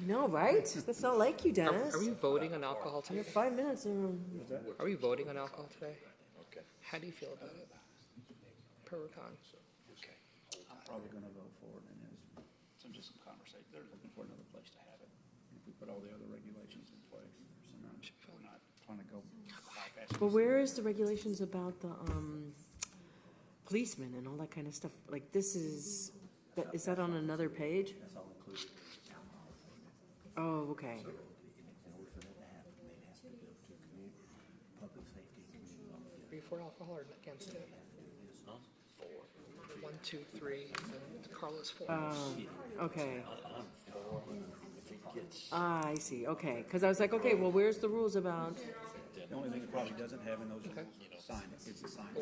No, right? That's not like you, Dennis. Are we voting on alcohol You today? have 5 minutes. Are we voting on alcohol today? Okay. How do you feel about it? Pro or con? Okay. I'm probably gonna vote for it, and there's just some conversation, they're looking for another place to have it. If we put all the other regulations in place, so we're not trying to go bypass. But where is the regulations about the policemen and all that kind of stuff? Like this is that on another page? That's all included. Oh, okay. In order for that to happen, they'd have to go to public safety and community welfare. Are you for alcohol or against it? 1, 2, 3, and Carla's 4. Okay. I'm for if it gets, I see. Okay. Because I was like, okay, well, where's the rules about? The only thing it probably doesn't have in those rules, sign it, is the sign.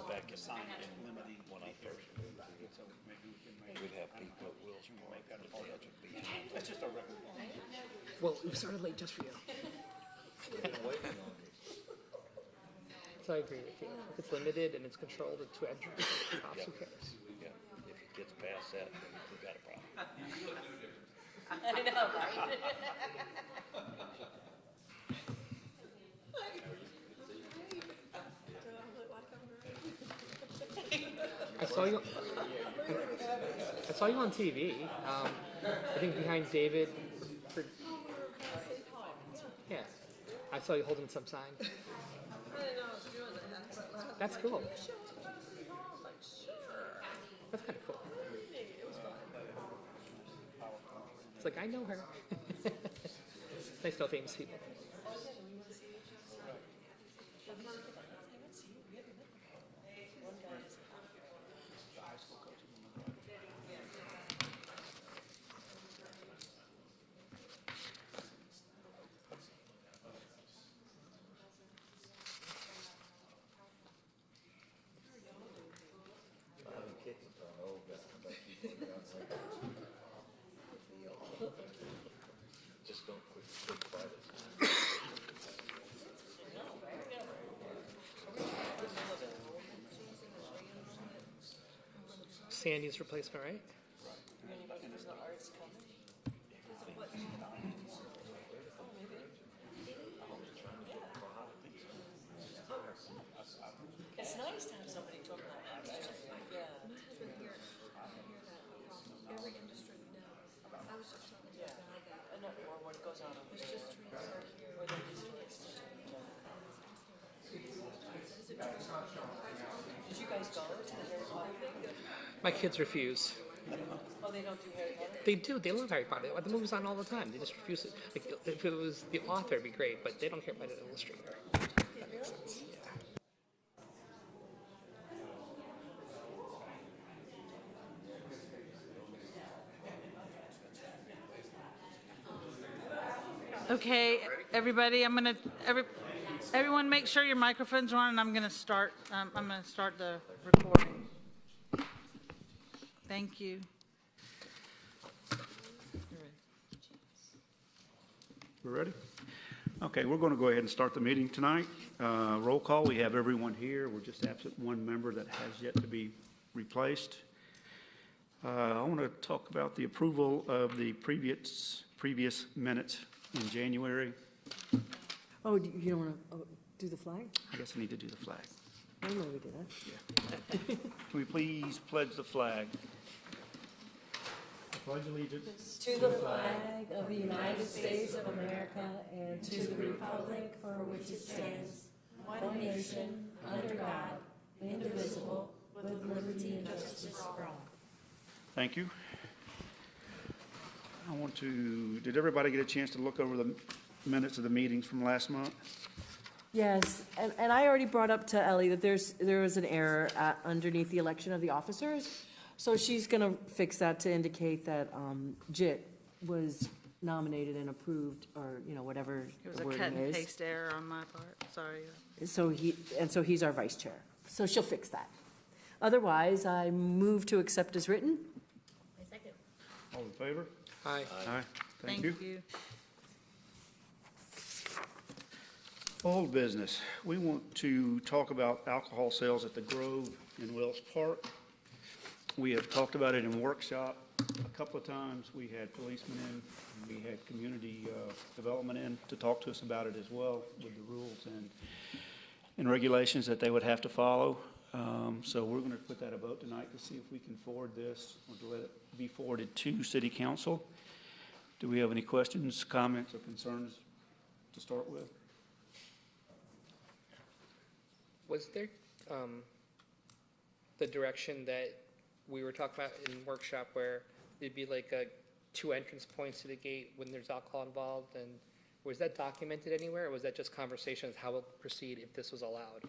back in Sign it, limiting. when I first moved here, So maybe we can make, we'd have people at Will's Park that the judge would be. that's just a record. Well, we started late just for you. So I agree with you. If it's limited and it's controlled to entry, cops, who cares? Yeah, if it gets past that, then we got a problem. I know, right? I saw you on TV. I think behind David. Yeah, I saw you holding some sign. I didn't know I was doing that. That's cool. I was like, sure. That's kind of cool. It was fun. It's like I know her. Nice to know famous people. Just don't quit fighting. Sandy's replacement, right? It's nice to have somebody talk like that. Yeah. Every industry we know. I was just talking to a guy that I know, or what goes on over was there. just transferred here. Or they just Did you guys go to the Harry Potter thing? My kids refuse. Oh, they don't do Harry Potter? They do. They love Harry Potter. The movie's on all the time. They just refuse it. Like, if it was the author, it'd be great, but they don't care about an illustrator. That makes sense. Yeah. Okay, everybody, everyone make sure your microphones are on, and I'm gonna start the recording. Thank you. We're ready? Okay, we're going to go ahead and start the meeting tonight. Roll call, we have everyone here. We're just absent one member that has yet to be replaced. I want to talk about the approval of the previous minutes in January. Oh, you don't want to do the flag? I guess I need to do the flag. I know we did that. Can we please pledge the flag? I pledge allegiance To the flag of the United States of America and to the republic for which it stands, one nation, under God, indivisible, with liberty and justice for all. Thank you. Did everybody get a chance to look over the minutes of the meetings from last month? Yes, and I already brought up to Ellie that there was an error underneath the election of the officers. So she's gonna fix that to indicate that JIT was nominated and approved, or, whatever It was the a wording cut and is. paste error on my part, sorry. So he's our vice chair. So she'll fix that. Otherwise, I move to accept as written. My second. All in favor? Hi. Aye. Thank you. you. Old business. We want to talk about alcohol sales at the Grove in Wells Park. We have talked about it in workshop a couple of times. We had policemen in, and we had community development in to talk to us about it as well, with the rules and regulations that they would have to follow. So we're going to put that a vote tonight to see if we can forward this, or to let it be forwarded to city council. Do we have any questions, comments, or concerns to start with? Was there, the direction that we were talking about in workshop where it'd be like two entrance points to the gate when there's alcohol involved? And was that documented anywhere, or was that just conversations, how we'll proceed if this was allowed?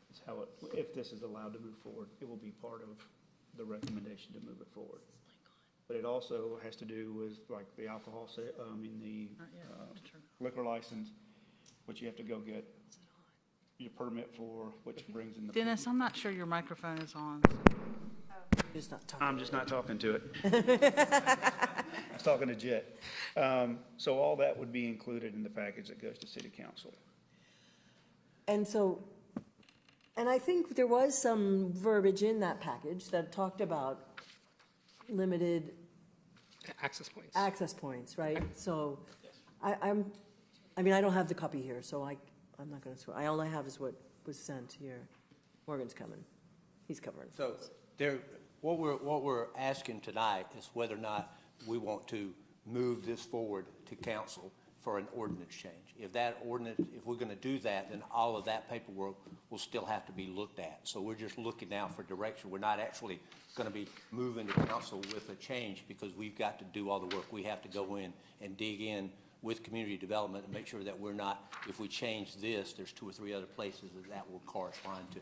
It's how it, if this is allowed to move forward, it will be part of the recommendation to move it forward. But it also has to do with like the alcohol, the liquor license, which you have to go get your permit for, which brings in the. Dennis, I'm not sure your microphone is on. Just not talking. I'm just not talking to it. I was talking to Jet. So all that would be included in the package that goes to city council. And so, and I think there was some verbiage in that package that talked about limited Access points. access points, right? So I mean, I don't have the copy here, so I'm not gonna swear. All I have is what was sent here. Morgan's coming. He's covering. So what we're asking tonight is whether or not we want to move this forward to council for an ordinance change. If we're gonna do that, then all of that paperwork will still have to be looked at. So we're just looking now for direction. We're not actually gonna be moving to council with a change, because we've got to do all the work. We have to go in and dig in with community development and make sure that we're not, if we change this, there's 2 or 3 other places that will correspond to.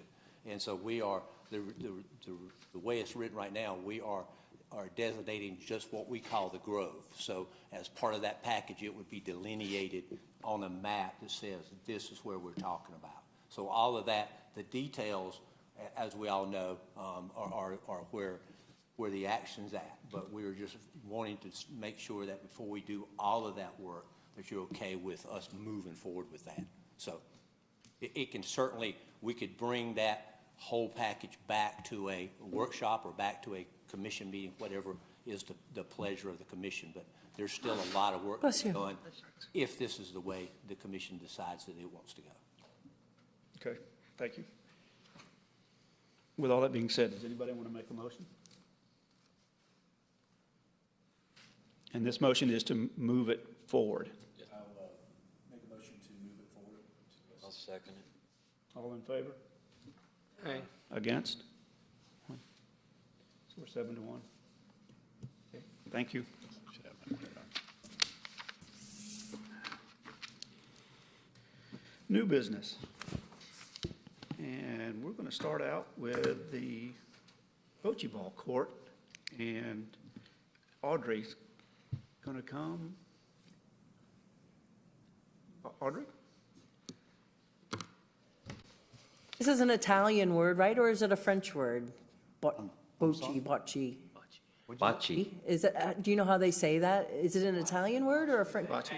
And so we are, the way it's written right now, we are designating just what we call the grove. So as part of that package, it would be delineated on a map that says this is where we're talking about. So all of that, the details, as we all know, are where the action's at. But we're just wanting to make sure that before we do all of that work, that you're okay with us moving forward with that. So it can certainly, we could bring that whole package back to a workshop or back to a commission meeting, whatever is the pleasure of the commission. But there's still a lot of work to be done if this is the way the commission decides that it wants to go. Okay, thank you. With all that being said, does anybody want to make a motion? And this motion is to move it forward. I'll make a motion to move it forward. I'll second it. All in favor? Aye. Against? So we're 7-1. Okay, thank you. New business. And we're going to start out with the bocce ball court. And Audrey's going to come. Audrey? This is an Italian word, right? Or is it a French word? Bocce, bocce. Bocce. Is it, do you know how they say that? Is it an Italian word or a French? Bocce.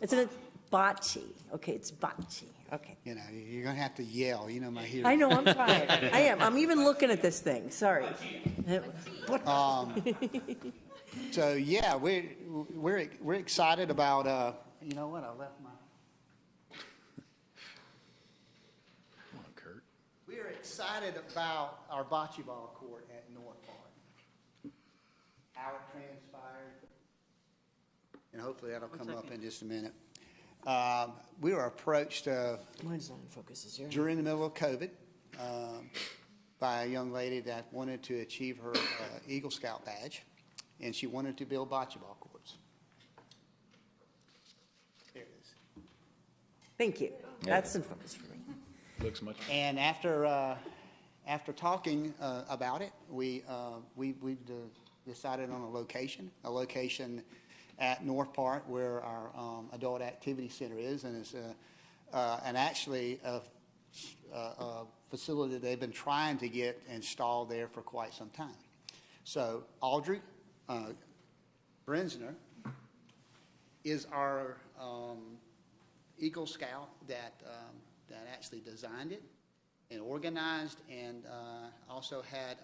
It's a bocce. Okay, it's bocce. Okay. You know, you're going to have to yell, you know, my hearing. I know, I'm trying. I am. I'm even looking at this thing. Sorry. So, yeah, we're excited about, you know what, I left my. We are excited about our bocce ball court at North Park. How it transpired, and hopefully that'll come up in just a minute. We were approached Mine's not in focus, is yours? during the middle of COVID by a young lady that wanted to achieve her Eagle Scout badge, and she wanted to build bocce ball courts. There it is. Thank you. That's in focus for me. Looks much. And after talking about it, we decided on a location at North Park where our adult activity center is, and it's actually a facility they've been trying to get installed there for quite some time. So Audrey Brensner is our Eagle Scout that actually designed it and organized, and also had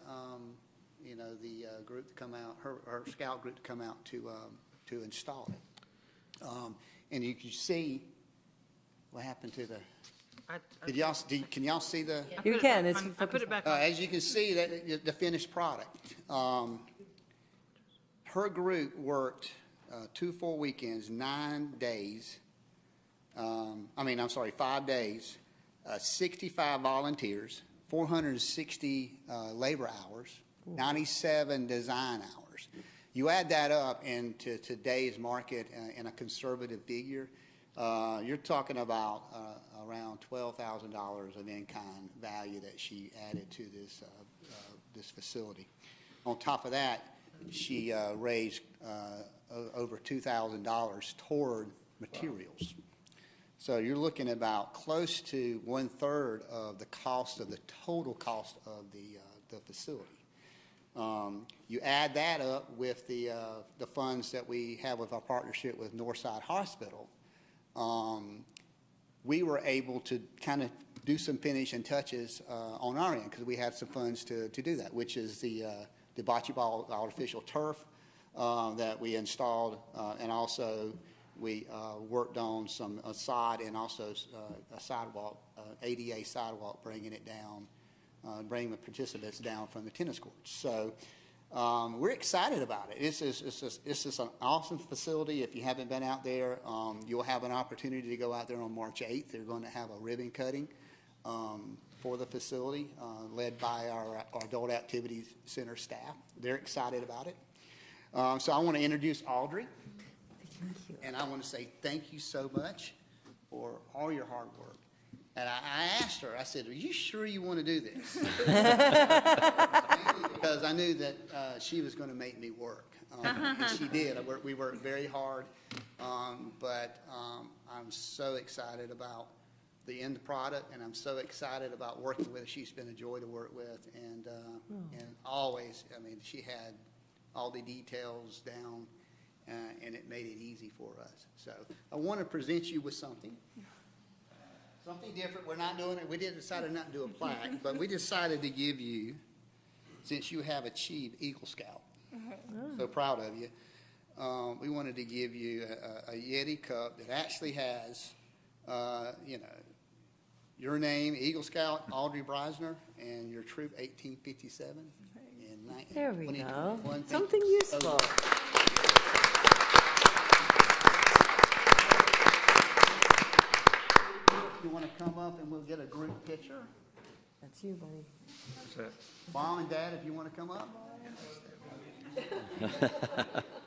the group to come out, her scout group to come out to install it. And you can see what happened to the, can y'all see the? You can, it's. I put it back on. As you can see, the finished product. Her group worked 2 full weekends, 9 days. 5 days, 65 volunteers, 460 labor hours, 97 design hours. You add that up into today's market in a conservative figure, you're talking about around $12,000 of in-kind value that she added to this facility. On top of that, she raised over $2,000 toward materials. So you're looking about close to 1/3 of the cost of the total cost of the facility. You add that up with the funds that we have with our partnership with Northside Hospital, we were able to kind of do some finishing touches on our end because we had some funds to do that, which is the bocce ball artificial turf that we installed, and also we worked on some sod and also a sidewalk, ADA sidewalk, bringing it down, bringing the participants down from the tennis courts. So we're excited about it. It's just an awesome facility. If you haven't been out there, you'll have an opportunity to go out there on March 8th. They're going to have a ribbon cutting for the facility, led by our Adult Activities Center staff. They're excited about it. So I want to introduce Audrey. And I want to say thank you so much for all your hard work. And I asked her, I said, are you sure you want to do this? Because I knew that she was going to make me work. And she did. We worked very hard. But I'm so excited about the end product, and I'm so excited about working with her. She's been a joy to work with. And always, she had all the details down. And it made it easy for us. So I want to present you with something different. We're not doing it. We did decide not to do a plaque, but we decided to give you, since you have achieved Eagle Scout, so proud of you, we wanted to give you a Yeti cup that actually has, your name, Eagle Scout, Audrey Breisner, and your troop 1857. There we go. 2021. Something useful. You want to come up and we'll get a group picture? That's you, buddy. What's that? Mom and Dad, if you want to come up.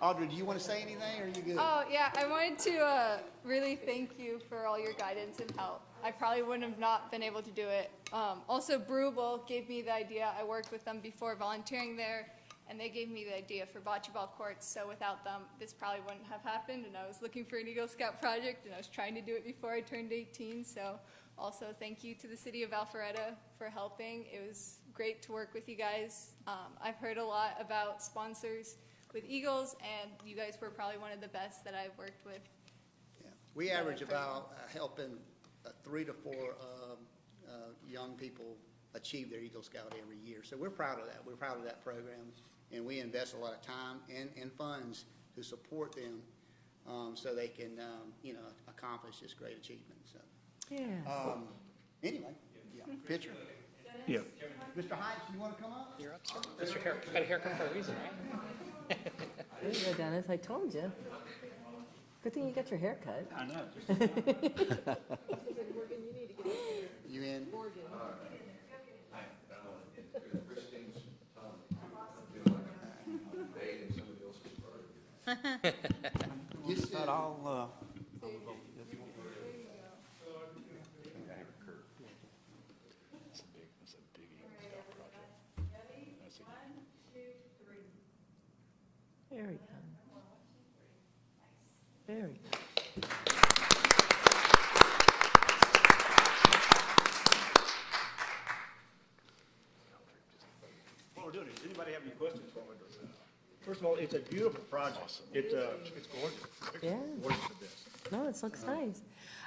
Audrey, do you want to say anything, or are you good? Oh, yeah, I wanted to really thank you for all your guidance and help. I probably wouldn't have not been able to do it. Also, Brewable gave me the idea. I worked with them before volunteering there, and they gave me the idea for bocce ball courts, so without them, this probably wouldn't have happened, and I was looking for an Eagle Scout project, and I was trying to do it before I turned 18, so also thank you to the city of Alpharetta for helping. It was great to work with you guys. I've heard a lot about sponsors with Eagles, and you guys were probably one of the best that I've worked with. Yeah. We average about helping 3 to 4 young people achieve their Eagle Scout every year, so we're proud of that. We're proud of that program. And we invest a lot of time and funds to support them so they can, accomplish this great achievement. So, Yeah. Anyway, picture. Yeah. Mr. Hines, you want to come up? You're up, sir. That's your hair. Got a haircut for a reason, right? There you go, Dennis. I told you. Good thing you got your hair cut. I know. You in? You said all. Very good. Very good. While we're doing it, does anybody have any questions for me? First of all, it's a beautiful project. It's gorgeous. Yeah. Gorgeous to this. No, it looks nice.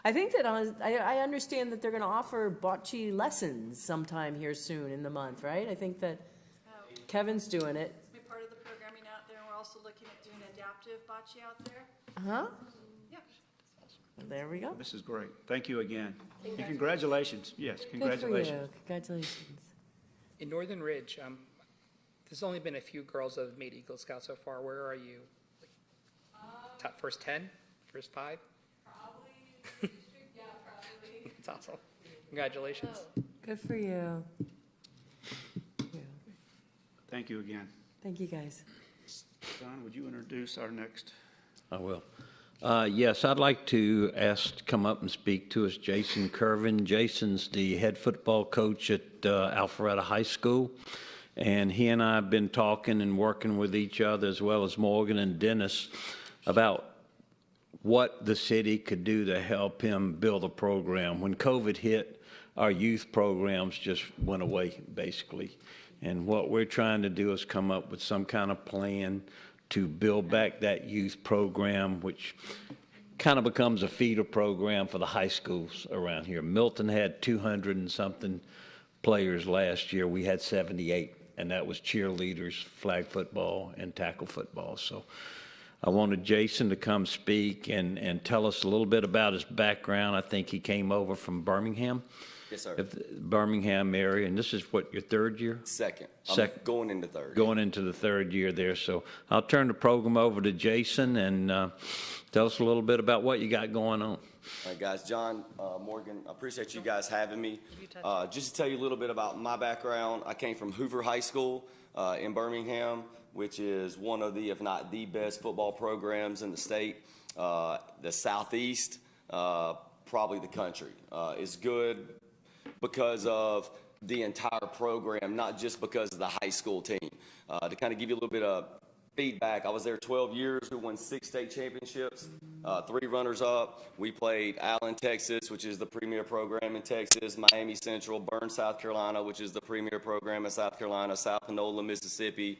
I think that I understand that they're going to offer bocce lessons sometime here soon in the month, right? I think that Kevin's doing it. Be part of the programming out there, and we're also looking at doing adaptive bocce out there. Uh-huh. Yep. There we go. This is great. Thank you again. And congratulations. Yes, Good for congratulations. you. Congratulations. In Northern Ridge, there's only been a few girls that have made Eagle Scout so far. Where are you? Top first 10? First 5? Probably, yeah, probably. That's awesome. Congratulations. Good for you. Yeah. Thank you again. Thank you, guys. John, would you introduce our next? I will. Yes, I'd like to ask to come up and speak to us Jason Curvin. Jason's the head football coach at Alpharetta High School, and he and I have been talking and working with each other, as well as Morgan and Dennis, about what the city could do to help him build a program. When COVID hit, our youth programs just went away, basically. And what we're trying to do is come up with some kind of plan to build back that youth program, which kind of becomes a feeder program for the high schools around here. Milton had 200 and something players last year. We had 78, and that was cheerleaders, flag football, and tackle football. So I wanted Jason to come speak and tell us a little bit about his background. I think he came over from Birmingham. Yes, sir. Birmingham area, and this is what, your third year? Second. Second. I'm going into third. Going into the third year there. So I'll turn the program over to Jason and tell us a little bit about what you got going on. All right, guys. John, Morgan, I appreciate you guys having me. Just to tell you a little bit about my background, I came from Hoover High School in Birmingham, which is one of the, if not the best football programs in the state. The Southeast, probably the country. It's good because of the entire program, not just because of the high school team. To kind of give you a little bit of feedback, I was there 12 years. We won 6 state championships, 3 runners-up. We played Allen, Texas, which is the premier program in Texas, Miami Central, Burns, South Carolina, which is the premier program in South Carolina, South Panola, Mississippi,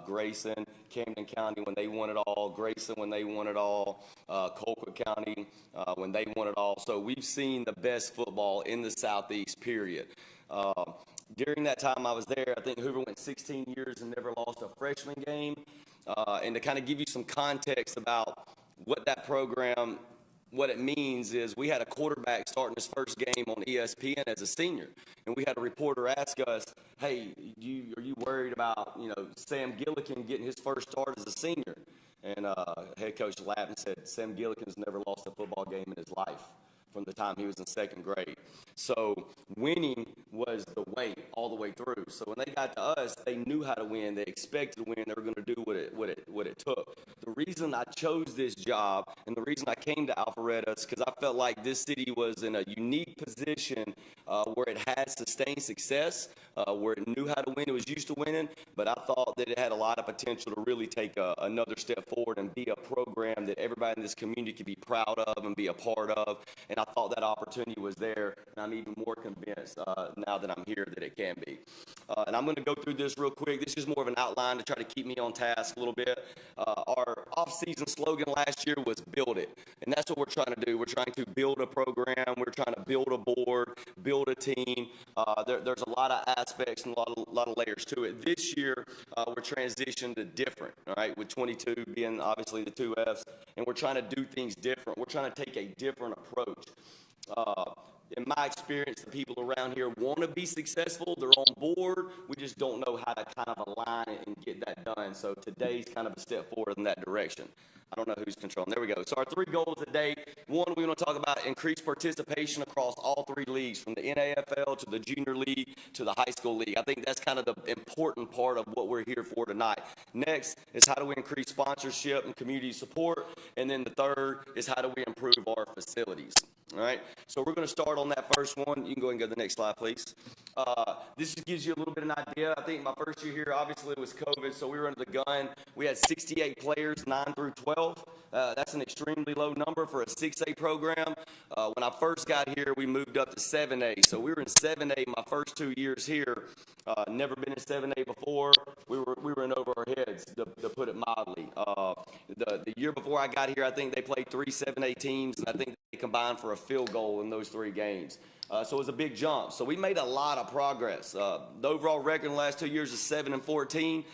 Grayson, Camden County when they won it all, Grayson when they won it all, Colquitt County when they won it all. So we've seen the best football in the Southeast, period. During that time I was there, I think Hoover went 16 years and never lost a freshman game. And to kind of give you some context about what that program, what it means is we had a quarterback starting his first game on ESPN as a senior. And we had a reporter ask us, hey, are you worried about, Sam Gillikin getting his first start as a senior? And head coach laughed and said, Sam Gillikin's never lost a football game in his life from the time he was in 2nd grade. So winning was the way all the way through. So when they got to us, they knew how to win. They expected to win. They were going to do what it took. The reason I chose this job and the reason I came to Alpharetta is because I felt like this city was in a unique position where it had sustained success, where it knew how to win. It was used to winning, but I thought that it had a lot of potential to really take another step forward and be a program that everybody in this community could be proud of and be a part of. And I thought that opportunity was there, and I'm even more convinced now that I'm here that it can be. And I'm going to go through this real quick. This is more of an outline to try to keep me on task a little bit. Our off-season slogan last year was build it, and that's what we're trying to do. We're trying to build a program. We're trying to build a board, build a team. There's a lot of aspects and a lot of layers to it. This year, we're transitioned to different, all right, with 22 being obviously the 2 Fs, and we're trying to do things different. We're trying to take a different approach. In my experience, the people around here want to be successful. They're on board. We just don't know how to kind of align it and get that done. So today's kind of a step forward in that direction. I don't know who's controlling. There we go. So our 3 goals today. 1, we want to talk about increased participation across all 3 leagues, from the NAFL to the junior league to the high school league. I think that's kind of the important part of what we're here for tonight. Next is how do we increase sponsorship and community support? And then the 3rd is how do we improve our facilities? All right, so we're going to start on that first one. You can go ahead and go to the next slide, please. This just gives you a little bit of an idea. I think my first year here, obviously, it was COVID, so we were under the gun. We had 68 players, 9 through 12. That's an extremely low number for a 6A program. When I first got here, we moved up to 7A, so we were in 7A my first 2 years here. Never been in 7A before. We were in over our heads, to put it mildly. The year before I got here, I think they played 3 7A teams, and I think they combined for a field goal in those 3 games. So it was a big jump. So we made a lot of progress. The overall record in the last 2 years is 7-14.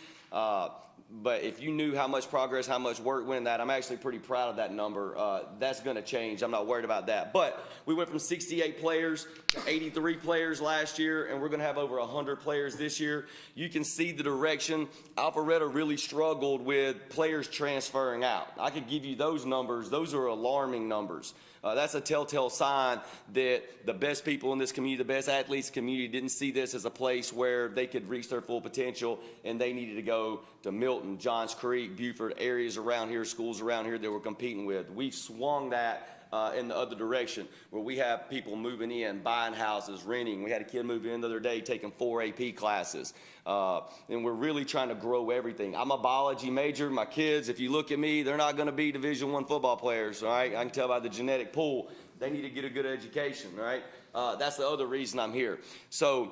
But if you knew how much progress, how much work went in that, I'm actually pretty proud of that number. That's going to change. I'm not worried about that. But we went from 68 players to 83 players last year, and we're going to have over 100 players this year. You can see the direction. Alpharetta really struggled with players transferring out. I could give you those numbers. Those are alarming numbers. That's a telltale sign that the best people in this community, the best athletes community, didn't see this as a place where they could reach their full potential, and they needed to go to Milton, Johns Creek, Buford, areas around here, schools around here that we're competing with. We've swung that in the other direction, where we have people moving in, buying houses, renting. We had a kid move in the other day taking 4 AP classes. And we're really trying to grow everything. I'm a biology major. My kids, if you look at me, they're not going to be Division I football players, all right? I can tell by the genetic pool. They need to get a good education, all right? That's the other reason I'm here. So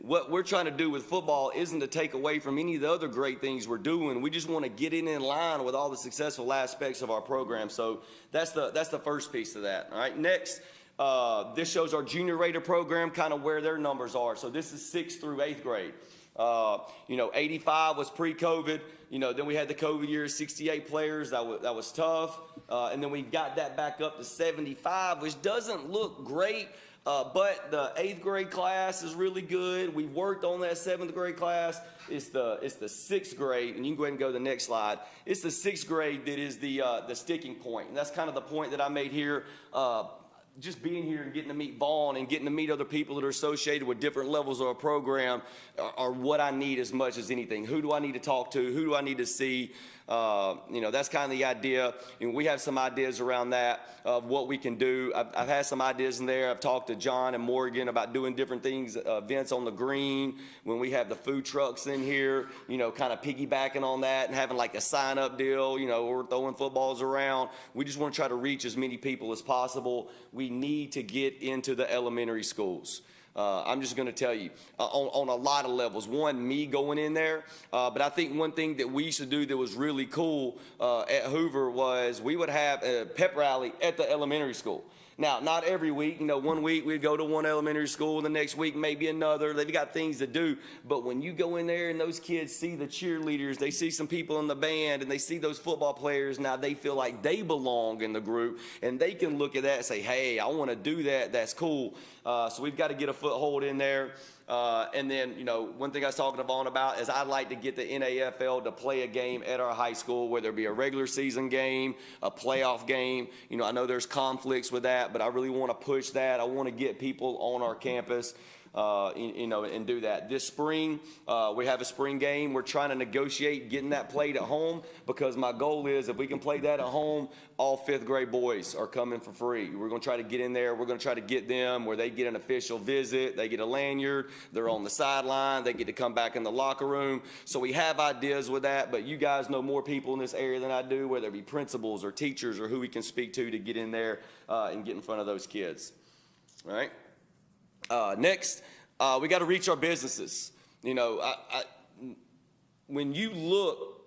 what we're trying to do with football isn't to take away from any of the other great things we're doing. We just want to get in line with all the successful aspects of our program. So that's the first piece of that. All right. Next, this shows our junior rated program, kind of where their numbers are. So this is 6th through 8th grade. 85 was pre-COVID. Then we had the COVID year, 68 players. That was tough. And then we got that back up to 75, which doesn't look great. But the 8th grade class is really good. We worked on that 7th grade class. It's the 6th grade, and you can go ahead and go to the next slide. It's the 6th grade that is the sticking point, and that's kind of the point that I made here. Just being here and getting to meet Vaughn and getting to meet other people that are associated with different levels of a program are what I need as much as anything. Who do I need to talk to? Who do I need to see? That's kind of the idea. And we have some ideas around that of what we can do. I've had some ideas in there. I've talked to John and Morgan about doing different things, events on the green, when we have the food trucks in here, kind of piggybacking on that and having like a sign-up deal, we're throwing footballs around. We just want to try to reach as many people as possible. We need to get into the elementary schools. I'm just going to tell you, on a lot of levels. One, me going in there, but I think one thing that we used to do that was really cool at Hoover was we would have a pep rally at the elementary school. Now, not every week. 1 week we'd go to one elementary school, the next week maybe another. They've got things to do. But when you go in there and those kids see the cheerleaders, they see some people in the band, and they see those football players, now they feel like they belong in the group, and they can look at that and say, hey, I want to do that. That's cool. So we've got to get a foothold in there. And then, one thing I was talking to Vaughn about is I'd like to get the NAFL to play a game at our high school, whether it be a regular season game, a playoff game. I know there's conflicts with that, but I really want to push that. I want to get people on our campus, and do that. This spring, we have a spring game. We're trying to negotiate getting that played at home, because my goal is if we can play that at home, all 5th grade boys are coming for free. We're going to try to get in there. We're going to try to get them where they get an official visit. They get a lanyard. They're on the sideline. They get to come back in the locker room. So we have ideas with that, but you guys know more people in this area than I do, whether it be principals or teachers or who we can speak to get in there and get in front of those kids. All right. Next, we got to reach our businesses. When you look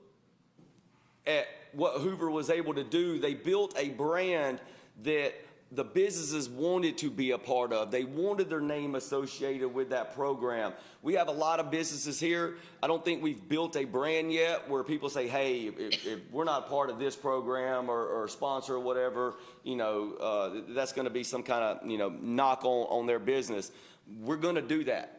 at what Hoover was able to do, they built a brand that the businesses wanted to be a part of. They wanted their name associated with that program. We have a lot of businesses here. I don't think we've built a brand yet where people say, hey, if we're not part of this program or sponsor or whatever, that's going to be some kind of, knock on their business. We're going to do that.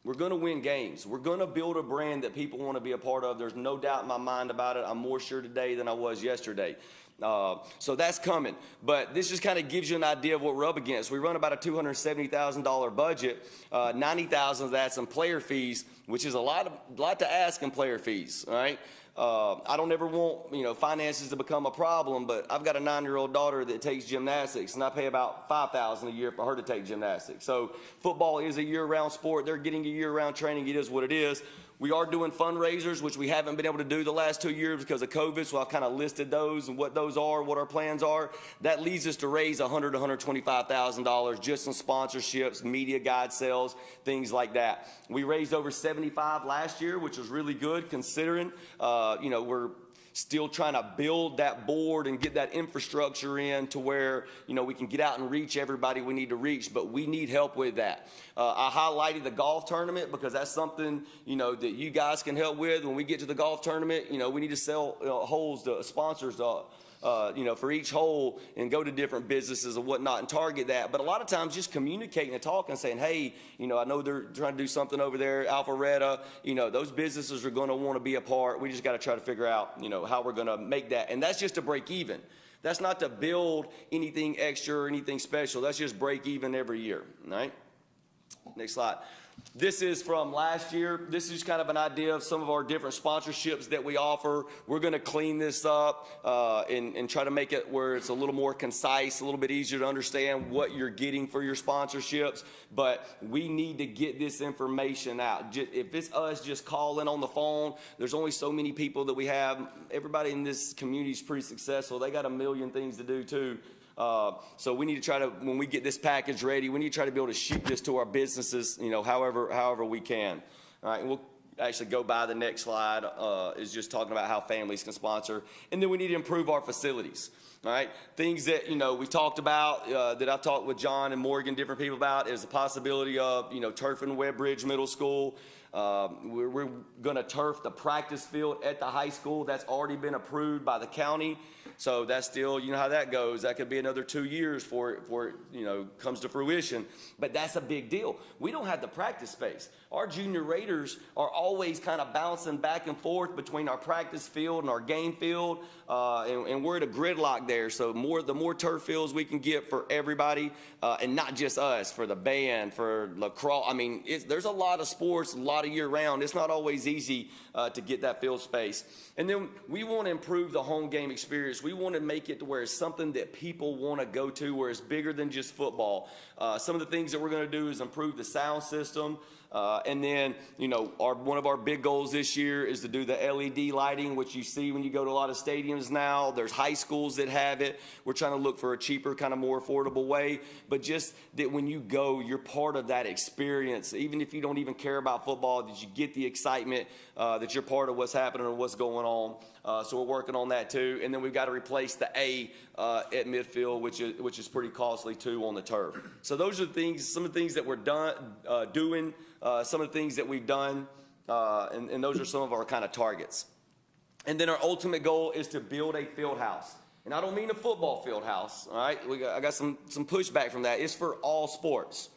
We're going to win games. We're going to build a brand that people want to be a part of. There's no doubt in my mind about it. I'm more sure today than I was yesterday. So that's coming. But this just kind of gives you an idea of what we're up against. We run about a $270,000 budget. $90,000 of that's in player fees, which is a lot to ask in player fees. All right. I don't ever want, finances to become a problem, but I've got a 9-year-old daughter that takes gymnastics, and I pay about $5,000 a year for her to take gymnastics. So football is a year-round sport. They're getting a year-round training. It is what it is. We are doing fundraisers, which we haven't been able to do the last 2 years because of COVID, so I've kind of listed those and what those are, what our plans are. That leads us to raise $100,000 to $125,000 just in sponsorships, media guide sales, things like that. We raised over $75,000 last year, which was really good considering, we're still trying to build that board and get that infrastructure in to where, we can get out and reach everybody we need to reach, but we need help with that. I highlighted the golf tournament because that's something, that you guys can help with. When we get to the golf tournament, we need to sell holes to sponsors, for each hole and go to different businesses and whatnot and target that. But a lot of times just communicating and talking and saying, hey, I know they're trying to do something over there, Alpharetta, those businesses are going to want to be a part. We just got to try to figure out, how we're going to make that. And that's just to break even. That's not to build anything extra or anything special. That's just break even every year, right? Next slide. This is from last year. This is kind of an idea of some of our different sponsorships that we offer. We're going to clean this up and try to make it where it's a little more concise, a little bit easier to understand what you're getting for your sponsorships. But we need to get this information out. If it's us just calling on the phone, there's only so many people that we have. Everybody in this community is pretty successful. They got a million things to do too. So we need to try to, when we get this package ready, we need to try to be able to shoot this to our businesses, however we can. All right, and we'll actually go by the next slide, is just talking about how families can sponsor. And then we need to improve our facilities. All right, things that, we've talked about, that I've talked with John and Morgan, different people about, is the possibility of, turf and Webbridge Middle School. We're going to turf the practice field at the high school. That's already been approved by the county. So that's still, how that goes. That could be another 2 years before it, comes to fruition. But that's a big deal. We don't have the practice space. Our junior Raiders are always kind of bouncing back and forth between our practice field and our game field. And we're at a gridlock there. So the more turf fields we can get for everybody, and not just us, for the band, for lacrosse. I mean, there's a lot of sports, a lot of year round. It's not always easy to get that field space. And then we want to improve the home game experience. We want to make it to where it's something that people want to go to, where it's bigger than just football. Some of the things that we're going to do is improve the sound system. And then, one of our big goals this year is to do the LED lighting, which you see when you go to a lot of stadiums now. There's high schools that have it. We're trying to look for a cheaper, kind of more affordable way. But just that when you go, you're part of that experience. Even if you don't even care about football, that you get the excitement that you're part of what's happening or what's going on. So we're working on that too. And then we've got to replace the A at midfield, which is pretty costly too on the turf. So those are the things, some of the things that we're doing. Some of the things that we've done, and those are some of our kind of targets. And then our ultimate goal is to build a field house. And I don't mean a football field house, all right? I got some pushback from that. It's for all sports,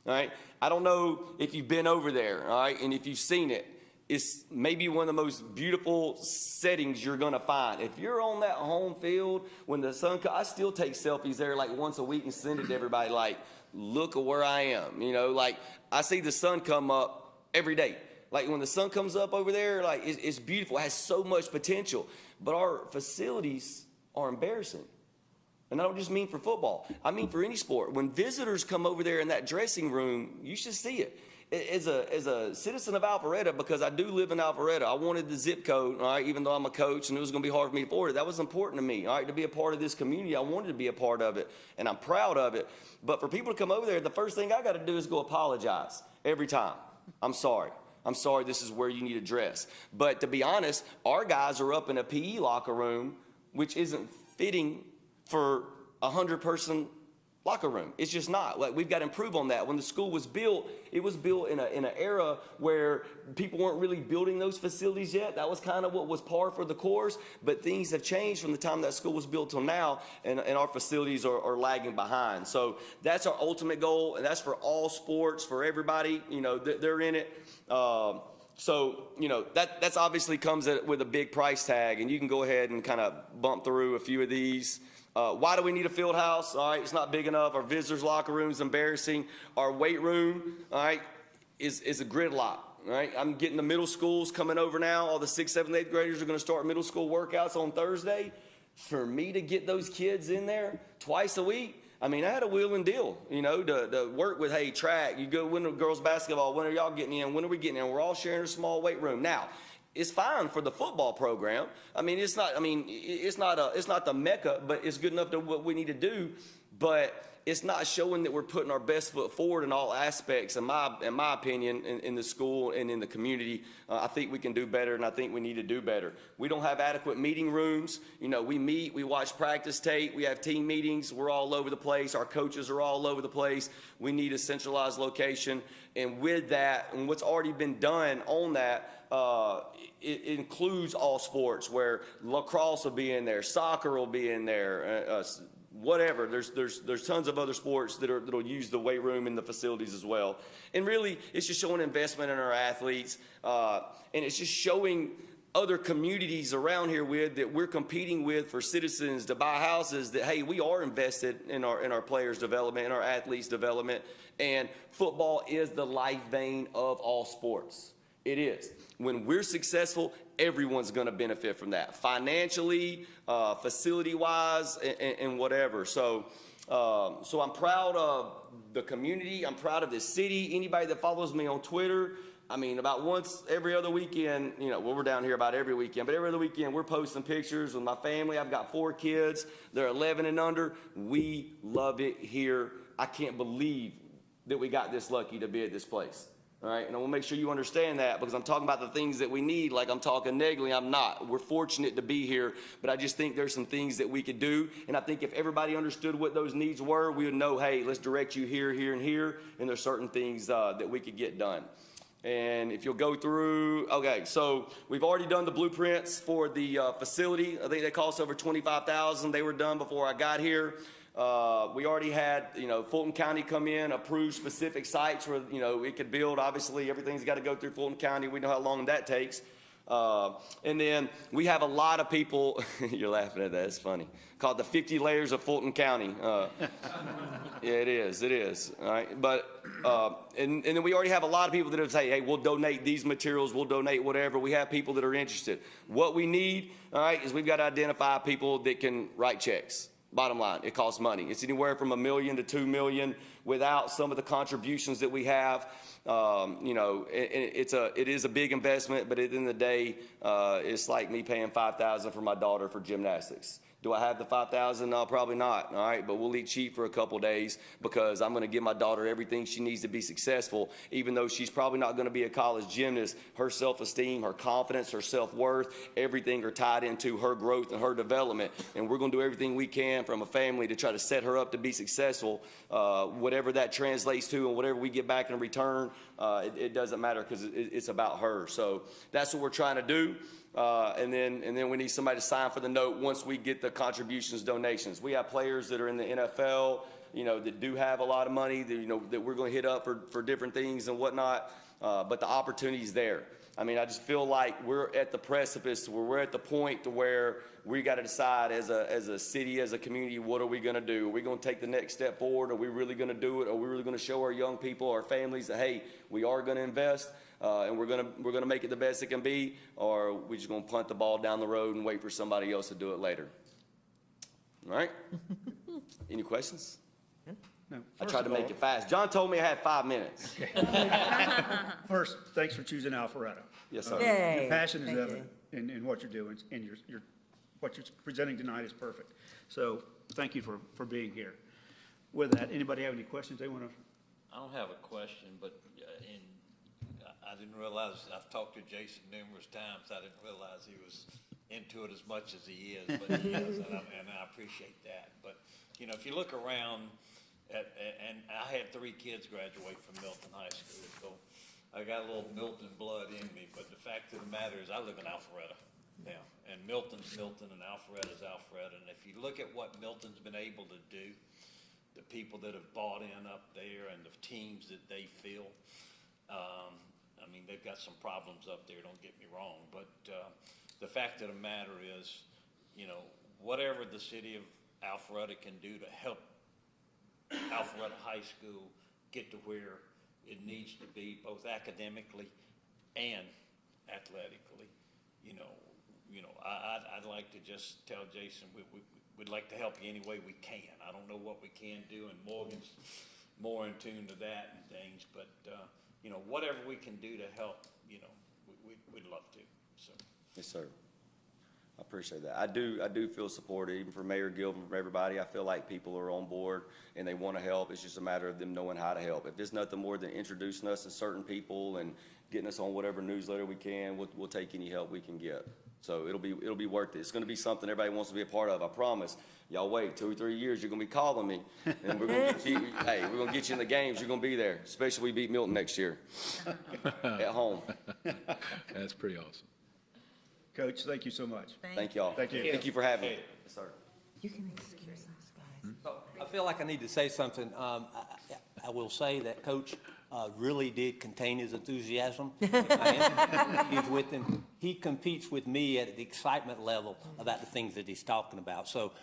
all right? I don't know if you've been over there, all right, and if you've seen it. It's maybe one of the most beautiful settings you're going to find. If you're on that home field, when the sun comes, I still take selfies there like once a week and send it to everybody like, look at where I am. Like I see the sun come up every day. Like when the sun comes up over there, like it's beautiful. It has so much potential. But our facilities are embarrassing. And I don't just mean for football. I mean for any sport. When visitors come over there in that dressing room, you should see it. As a citizen of Alpharetta, because I do live in Alpharetta, I wanted the zip code, all right, even though I'm a coach and it was going to be hard for me to afford it. That was important to me, all right, to be a part of this community. I wanted to be a part of it, and I'm proud of it. But for people to come over there, the first thing I got to do is go apologize every time. I'm sorry. I'm sorry, this is where you need to dress. But to be honest, our guys are up in a PE locker room, which isn't fitting for a 100-person locker room. It's just not. Like, we've got to improve on that. When the school was built, it was built in an era where people weren't really building those facilities yet. That was kind of what was par for the course, but things have changed from the time that school was built till now, and our facilities are lagging behind. So that's our ultimate goal, and that's for all sports, for everybody. They're in it. So, that's obviously comes with a big price tag, and you can go ahead and kind of bump through a few of these. Why do we need a field house? All right, it's not big enough. Our visitors' locker room is embarrassing. Our weight room, all right, is a gridlock. All right, I'm getting the middle schools coming over now. All the 6th, 7th, 8th graders are going to start middle school workouts on Thursday. For me to get those kids in there twice a week, I mean, I had a wheel and deal, to work with, hey, track, you go win girls basketball, when are y'all getting in? When are we getting in? We're all sharing a small weight room. Now, it's fine for the football program. It's not the Mecca, but it's good enough to what we need to do. But it's not showing that we're putting our best foot forward in all aspects, in my opinion, in the school and in the community. I think we can do better, and I think we need to do better. We don't have adequate meeting rooms. You know, we meet, we watch practice tape, we have team meetings, we're all over the place, our coaches are all over the place. We need a centralized location, and with that, and what's already been done on that, it includes all sports, where lacrosse will be in there, soccer will be in there, whatever. There's tons of other sports that'll use the weight room and the facilities as well. And really, it's just showing investment in our athletes, and it's just showing other communities around here that we're competing with for citizens to buy houses that, hey, we are invested in our players' development, in our athletes' development, and football is the life vein of all sports. It is. When we're successful, everyone's going to benefit from that, financially, facility-wise, and whatever. So I'm proud of the community. I'm proud of this city. Anybody that follows me on Twitter, I mean, about once every other weekend, you know, well, we're down here about every weekend, but every other weekend we're posting pictures with my family. I've got 4 kids. They're 11 and under. We love it here. I can't believe that we got this lucky to be at this place. All right, and I want to make sure you understand that, because I'm talking about the things that we need like I'm talking negatively. I'm not. We're fortunate to be here, but I just think there's some things that we could do, and I think if everybody understood what those needs were, we would know, hey, let's direct you here, here, and here, and there's certain things that we could get done. And if you'll go through, okay, so we've already done the blueprints for the facility. I think they cost over $25,000. They were done before I got here. We already had, you know, Fulton County come in, approve specific sites where, you know, it could build. Obviously, everything's got to go through Fulton County. We know how long that takes. And then we have a lot of people, you're laughing at that, it's funny, called the 50 layers of Fulton County. Yeah, it is, all right? But, and then we already have a lot of people that have said, hey, we'll donate these materials, we'll donate whatever. We have people that are interested. What we need, all right, is we've got to identify people that can write checks. Bottom line, it costs money. It's anywhere from $1 million to $2 million. Without some of the contributions that we have, you know, it is a big investment, but at the end of the day, it's like me paying $5,000 for my daughter for gymnastics. Do I have the $5,000? No, probably not. All right, but we'll eat cheap for a couple days because I'm going to give my daughter everything she needs to be successful. Even though she's probably not going to be a college gymnast, her self-esteem, her confidence, her self-worth, everything are tied into her growth and her development. And we're going to do everything we can from a family to try to set her up to be successful. Whatever that translates to and whatever we get back in return, it doesn't matter because it's about her. So that's what we're trying to do. And then we need somebody to sign for the note once we get the contributions, donations. We have players that are in the NFL, you know, that do have a lot of money that, you know, that we're going to hit up for different things and whatnot. But the opportunity's there. I mean, I just feel like we're at the precipice where we're at the point to where we got to decide as a city, as a community, what are we going to do? Are we going to take the next step forward? Are we really going to do it? Are we really going to show our young people, our families that, hey, we are going to invest? And we're gonna make it the best it can be, or are we just gonna punt the ball down the road and wait for somebody else to do it later? All right? Any questions? No. I tried to make it fast. John told me I had 5 minutes. First, thanks for choosing Alpharetta. Yes, sir. Your passion is evident in what you're doing, and what you're presenting tonight is perfect. So thank you for being here. With that, anybody have any questions they want to? I don't have a question, but I didn't realize, I've talked to Jason numerous times, I didn't realize he was into it as much as he is, but he is, and I appreciate that. But, you know, if you look around, and I had 3 kids graduate from Milton High School, so I got a little Milton blood in me, but the fact of the matter is I live in Alpharetta now, and Milton's Milton and Alpharetta's Alfreda, and if you look at what Milton's been able to do, the people that have bought in up there and the teams that they fill, I mean, they've got some problems up there, don't get me wrong, but the fact of the matter is, you know, whatever the city of Alpharetta can do to help Alpharetta High School get to where it needs to be, both academically and athletically, you know, I'd like to just tell Jason we'd like to help you any way we can. I don't know what we can do, and Morgan's more in tune to that and things, but you know, whatever we can do to help, you know, we'd love to. So. Yes, sir. I appreciate that. I do feel supported, even from Mayor Gilman, from everybody. I feel like people are on board and they want to help. It's just a matter of them knowing how to help. If it's nothing more than introducing us to certain people and getting us on whatever newsletter we can, we'll take any help we can get. So it'll be worth it. It's going to be something everybody wants to be a part of. I promise. Y'all wait 2 or 3 years, you're going to be calling me, and we're going to get you. Hey, we're going to get you in the games. You're going to be there, especially if we beat Milton next year at home. That's pretty awesome. Coach, thank you so much. Thank y'all. Thank you. Thank you for having me. Yes, sir. You can excuse us, guys. So, I feel like I need to say something. I will say that Coach really did contain his enthusiasm. He's with him. He competes with me at the excitement level about the things that he's talking about. So,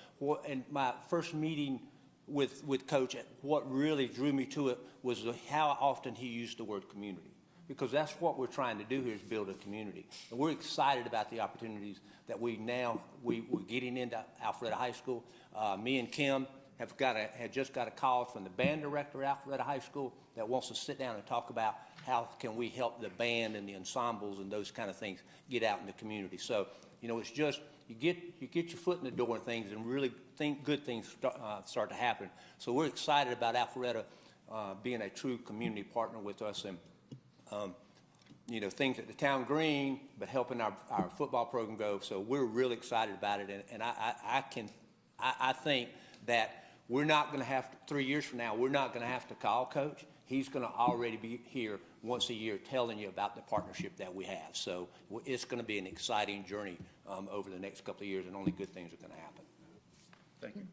in my first meeting with Coach, what really drew me to it was how often he used the word community. Because that's what we're trying to do here is build a community. And we're excited about the opportunities that we're getting into Alfreda High School. Me and Kim have just got a call from the band director at Alfreda High School that wants to sit down and talk about how can we help the band and the ensembles and those kind of things get out in the community. So, it's just you get your foot in the door and things, and really good things start to happen. So we're excited about Alfreda being a true community partner with us, and things at the town green, but helping our football program go. So we're really excited about it, and I think that we're not going to have to, 3 years from now, we're not going to have to call Coach. He's going to already be here once a year telling you about the partnership that we have. So it's going to be an exciting journey over the next couple of years, and only good things are going to happen. Thank you.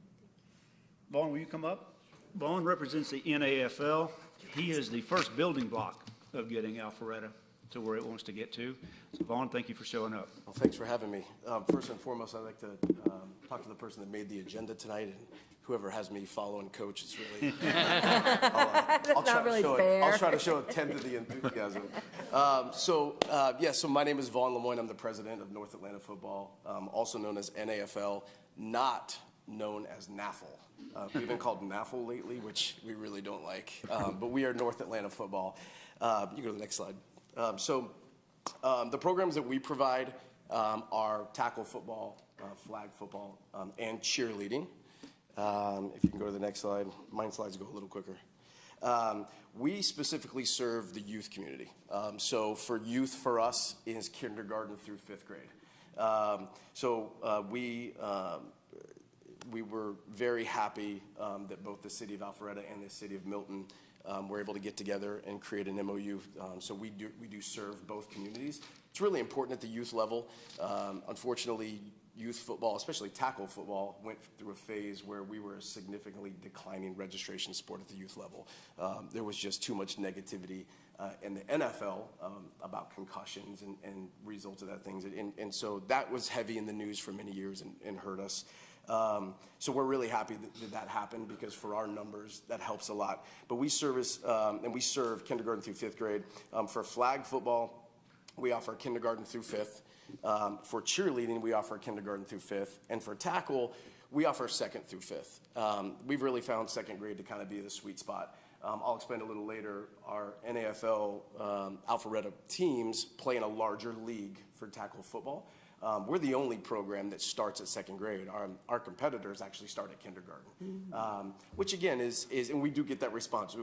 Vaughn, will you come up? Vaughn represents the NAFL. He is the first building block of getting Alpharetta to where it wants to get to. So Vaughn, thank you for showing up. Well, thanks for having me. First and foremost, I'd like to talk to the person that made the agenda tonight, and whoever has me following Coach. It's really I'll not really fair. I'll try to show a tenth of the enthusiasm. So my name is Vaughn Lemoyne. I'm the president of North Atlanta Football, also known as NAFL, not known as NAFL. We've been called NAFL lately, which we really don't like, but we are North Atlanta Football. You go to the next slide. The programs that we provide are tackle football, flag football, and cheerleading. If you can go to the next slide. Mine slides go a little quicker. We specifically serve the youth community. So for youth, for us, is kindergarten through 5th grade. We were very happy that both the city of Alpharetta and the city of Milton were able to get together and create an MOU. So we do serve both communities. It's really important at the youth level. Unfortunately, youth football, especially tackle football, went through a phase where we were a significantly declining registration sport at the youth level. There was just too much negativity in the NFL about concussions and results of that things. And so that was heavy in the news for many years and hurt us. So we're really happy that happened, because for our numbers, that helps a lot. But we service, and we serve kindergarten through 5th grade. For flag football, we offer kindergarten through 5th. For cheerleading, we offer kindergarten through 5th. And for tackle, we offer 2nd through 5th. We've really found 2nd grade to kind of be the sweet spot. I'll explain a little later. Our NAFL Alpharetta teams play in a larger league for tackle football. We're the only program that starts at 2nd grade. Our competitors actually start at kindergarten, which again is, and we do get that response.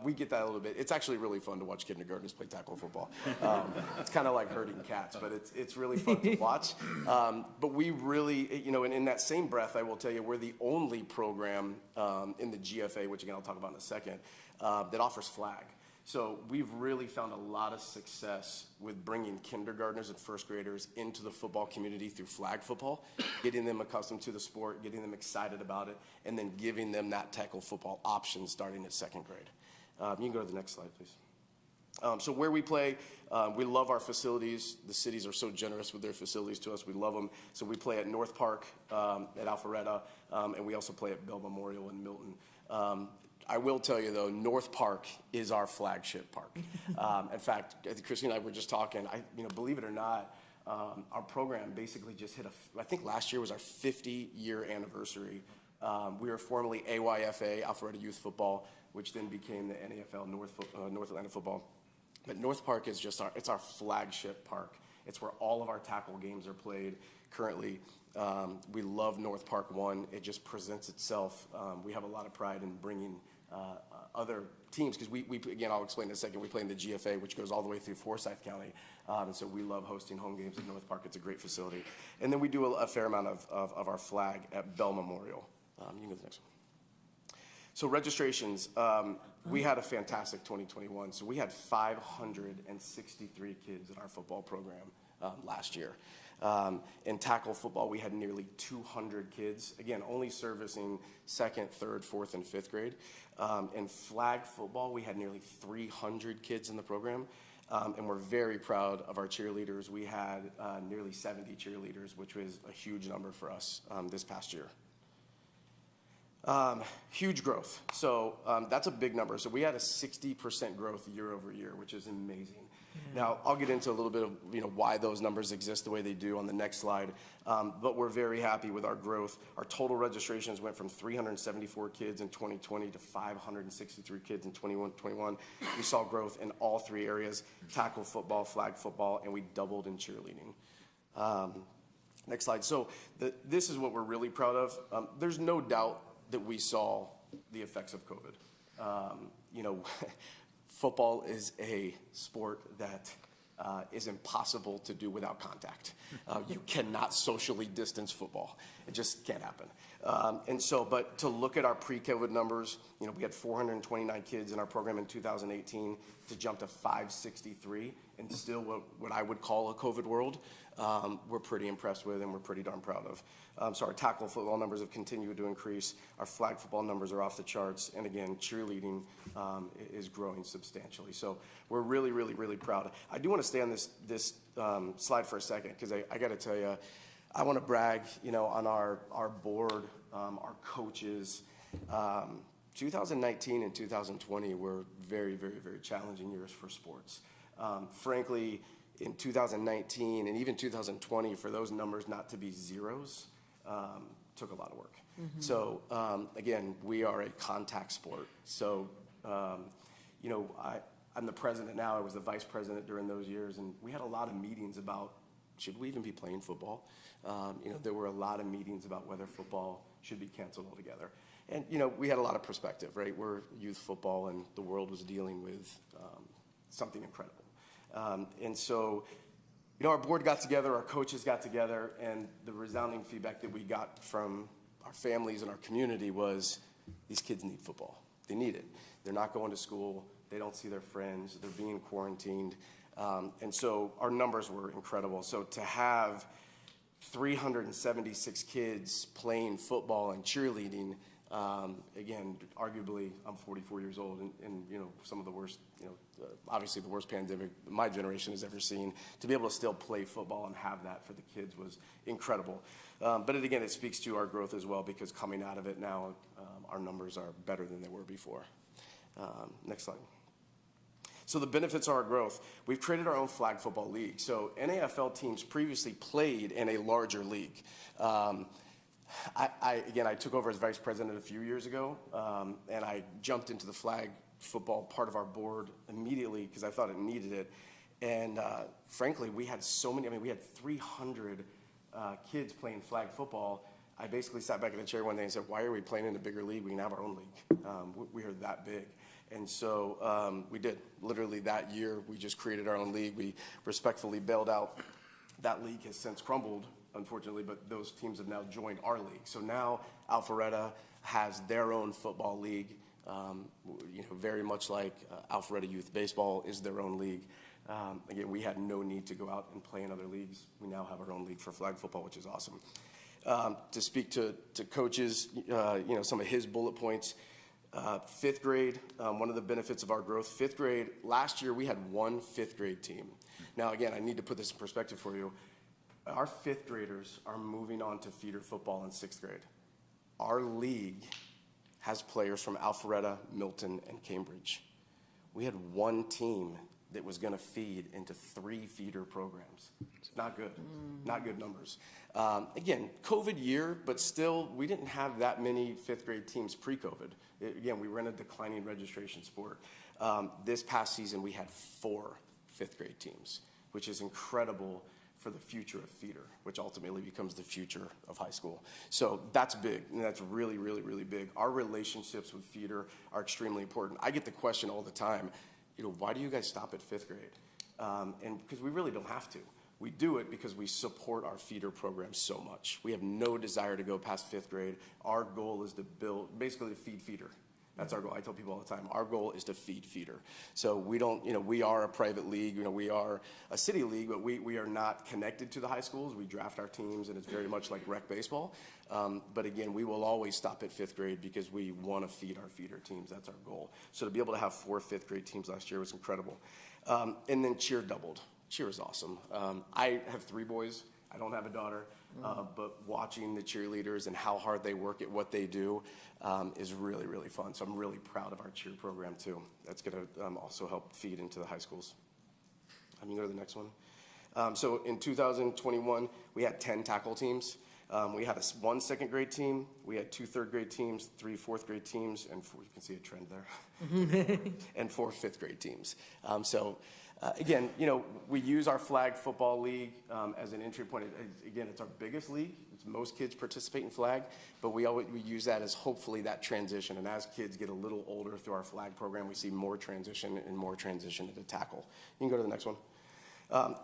We get that a little bit. It's actually really fun to watch kindergartners play tackle football. It's kind of like herding cats, but it's really fun to watch. But we really, and in that same breath, I will tell you, we're the only program in the GFA, which again I'll talk about in a second, that offers flag. So we've really found a lot of success with bringing kindergartners and 1st graders into the football community through flag football, getting them accustomed to the sport, getting them excited about it, and then giving them that tackle football option starting at 2nd grade. You can go to the next slide, please. So where we play, we love our facilities. The cities are so generous with their facilities to us. We love them. So we play at North Park, at Alpharetta, and we also play at Bell Memorial in Milton. I will tell you, though, North Park is our flagship park. In fact, Kristen and I were just talking, believe it or not, our program basically just hit I think last year was our 50-year anniversary. We were formerly AYFA, Alpharetta Youth Football, which then became the NAFL North Atlanta Football. But North Park is just it's our flagship park. It's where all of our tackle games are played currently. We love North Park 1. It just presents itself. We have a lot of pride in bringing other teams, because we again, I'll explain in a second, we play in the GFA, which goes all the way through Forsyth County, and so we love hosting home games at North Park. It's a great facility. And then we do a fair amount of our flag at Bell Memorial. You can go to the next one. So registrations, we had a fantastic 2021. So we had 563 kids in our football program last year. In tackle football, we had nearly 200 kids, again, only servicing 2nd, 3rd, 4th, and 5th grade. In flag football, we had nearly 300 kids in the program, and we're very proud of our cheerleaders. We had nearly 70 cheerleaders, which was a huge number for us this past year. Huge growth. So that's a big number. So we had a 60% growth year over year, which is amazing. Now, I'll get into a little bit of why those numbers exist the way they do on the next slide, but we're very happy with our growth. Our total registrations went from 374 kids in 2020 to 563 kids in 2021. We saw growth in all three areas: tackle football, flag football, and we doubled in cheerleading. Next slide. So this is what we're really proud of. There's no doubt that we saw the effects of COVID. Football is a sport that is impossible to do without contact. You cannot socially distance football. It just can't happen. But to look at our pre-COVID numbers, we had 429 kids in our program in 2018 to jump to 563, and still what I would call a COVID world, we're pretty impressed with and we're pretty darn proud of. So our tackle football numbers have continued to increase. Our flag football numbers are off the charts. And again, cheerleading is growing substantially. So we're really, really, really proud. I do want to stay on this slide for a second, because I got to tell you, I want to brag, on our board, our coaches. 2019 and 2020 were very, very, very challenging years for sports. Frankly, in 2019 and even 2020, for those numbers not to be zeros, took a lot of work. So again, we are a contact sport. So I'm the president now. I was the vice president during those years, and we had a lot of meetings about, should we even be playing football? There were a lot of meetings about whether football should be canceled altogether. And we had a lot of perspective, right? We're youth football, and the world was dealing with something incredible. And so, our board got together, our coaches got together, and the resounding feedback that we got from our families and our community was, these kids need football. They need it. They're not going to school. They don't see their friends. They're being quarantined. And so our numbers were incredible. So to have 376 kids playing football and cheerleading, again, arguably, I'm 44 years old, and some of the worst, obviously the worst pandemic my generation has ever seen. To be able to still play football and have that for the kids was incredible. But again, it speaks to our growth as well, because coming out of it now, our numbers are better than they were before. Next slide. So the benefits of our growth: we've created our own flag football league. So NAFL teams previously played in a larger league. I took over as vice president a few years ago, and I jumped into the flag football part of our board immediately because I thought it needed it. And frankly, we had so many, we had 300 kids playing flag football. I basically sat back in the chair one day and said, why are we playing in a bigger league? We can have our own league. We are that big. And so we did. Literally that year, we just created our own league. We respectfully bailed out. That league has since crumbled, unfortunately, but those teams have now joined our league. So now Alpharetta has their own football league, very much like Alpharetta Youth Baseball is their own league. Again, we had no need to go out and play in other leagues. We now have our own league for flag football, which is awesome. To speak to coaches, some of his bullet points. 5th grade, one of the benefits of our growth, 5th grade, last year we had one 5th grade team. Now, again, I need to put this in perspective for you. Our 5th graders are moving on to feeder football in 6th grade. Our league has players from Alpharetta, Milton, and Cambridge. We had one team that was going to feed into 3 feeder programs. Not good. Not good numbers. Again, COVID year, but still, we didn't have that many 5th grade teams pre-COVID. Again, we were in a declining registration sport. This past season, we had 4 5th grade teams. which is incredible for the future of theater, which ultimately becomes the future of high school. So that's big, and that's really, really, really big. Our relationships with theater are extremely important. I get the question all the time, why do you guys stop at 5th grade? And because we really don't have to. We do it because we support our feeder program so much. We have no desire to go past 5th grade. Our goal is to build, basically to feed feeder. That's our goal. I tell people all the time, our goal is to feed feeder. So we don't, we are a private league, we are a city league, but we are not connected to the high schools. We draft our teams, and it's very much like rec baseball. But again, we will always stop at 5th grade because we want to feed our feeder teams. That's our goal. So to be able to have 4 5th grade teams last year was incredible. And then cheer doubled. Cheer is awesome. I have 3 boys. I don't have a daughter. But watching the cheerleaders and how hard they work at what they do is really, really fun. So I'm really proud of our cheer program too. That's going to also help feed into the high schools. You can go to the next one. So in 2021, we had 10 tackle teams. We had 1 2nd grade team. We had 2 3rd grade teams, 3 4th grade teams, and 4, you can see a trend there, and 4 5th grade teams. Again, we use our flag football league as an entry point. Again, it's our biggest league. Most kids participate in flag, but we use that as hopefully that transition. And as kids get a little older through our flag program, we see more transition into tackle. You can go to the next one.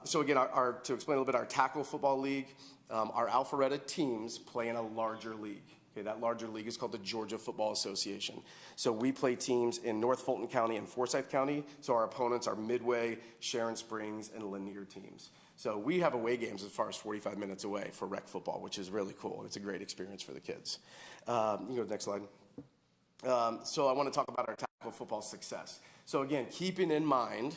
So again, to explain a little bit, our tackle football league, our Alpharetta teams play in a larger league. Okay, that larger league is called the Georgia Football Association. So we play teams in North Fulton County and Forsyth County. So our opponents are Midway, Sharon Springs, and Lanier teams. So we have away games as far as 45 minutes away for rec football, which is really cool. It's a great experience for the kids. You can go to the next slide. So I want to talk about our tackle football success. So again, keeping in mind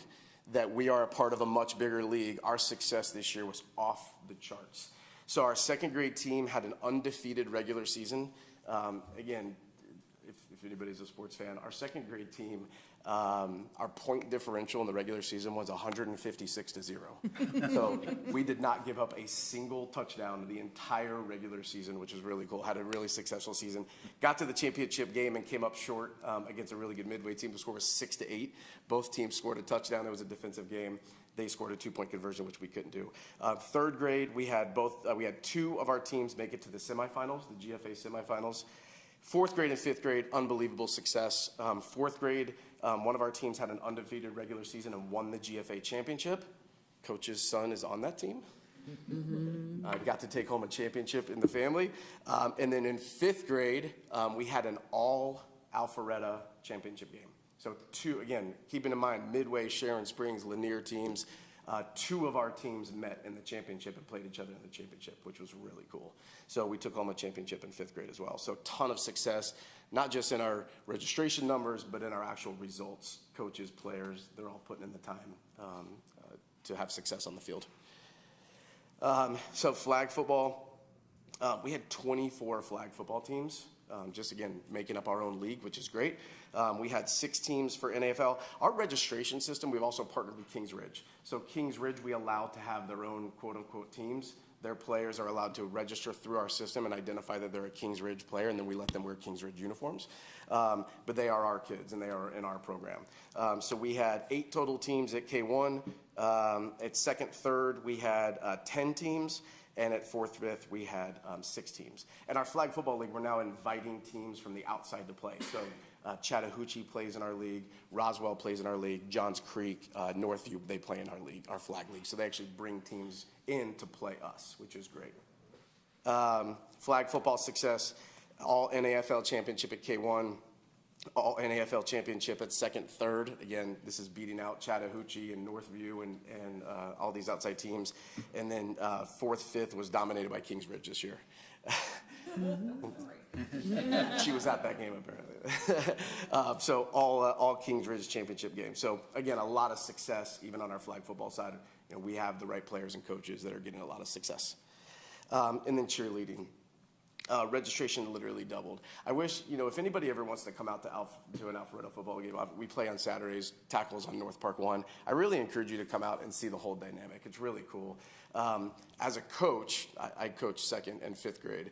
that we are a part of a much bigger league, our success this year was off the charts. So our 2nd grade team had an undefeated regular season. Again, if anybody's a sports fan, our 2nd grade team, our point differential in the regular season was 156-0. So we did not give up a single touchdown the entire regular season, which is really cool. Had a really successful season. Got to the championship game and came up short against a really good Midway team. The score was 6-8. Both teams scored a touchdown. It was a defensive game. They scored a 2-point conversion, which we couldn't do. 3rd grade, we had 2 of our teams make it to the semifinals, the GFA semifinals. 4th grade and 5th grade, unbelievable success. 4th grade, one of our teams had an undefeated regular season and won the GFA championship. Coach's son is on that team. I got to take home a championship in the family. And then in 5th grade, we had an all Alpharetta championship game. So 2, again, keeping in mind, Midway, Sharon Springs, Lanier teams, 2 of our teams met in the championship and played each other in the championship, which was really cool. So we took home a championship in 5th grade as well. So ton of success, not just in our registration numbers, but in our actual results. Coaches, players, they're all putting in the time to have success on the field. So flag football, we had 24 flag football teams. Just again, making up our own league, which is great. We had 6 teams for NAFL. Our registration system, we've also partnered with Kings Ridge. So Kings Ridge, we allow to have their own quote-unquote teams. Their players are allowed to register through our system and identify that they're a Kings Ridge player, and then we let them wear Kings Ridge uniforms. But they are our kids, and they are in our program. So we had 8 total teams at K1. At 2nd, 3rd, we had 10 teams. And at 4th, 5th, we had 6 teams. And our flag football league, we're now inviting teams from the outside to play. So Chattahoochee plays in our league, Roswell plays in our league, Johns Creek, Northview, they play in our league, our flag league. So they actually bring teams in to play us, which is great. Flag football success, all NAFL championship at K1, all NAFL championship at 2nd, 3rd. Again, this is beating out Chattahoochee and Northview and all these outside teams. And then 4th, 5th was dominated by Kings Ridge this year. She was at that game apparently. So all Kings Ridge championship games. So again, a lot of success even on our flag football side. We have the right players and coaches that are getting a lot of success. And then cheerleading. Registration literally doubled. I wish, if anybody ever wants to come out to an Alfreda football game, we play on Saturdays, tackles on North Park 1. I really encourage you to come out and see the whole dynamic. It's really cool. As a coach, I coach 2nd and 5th grade.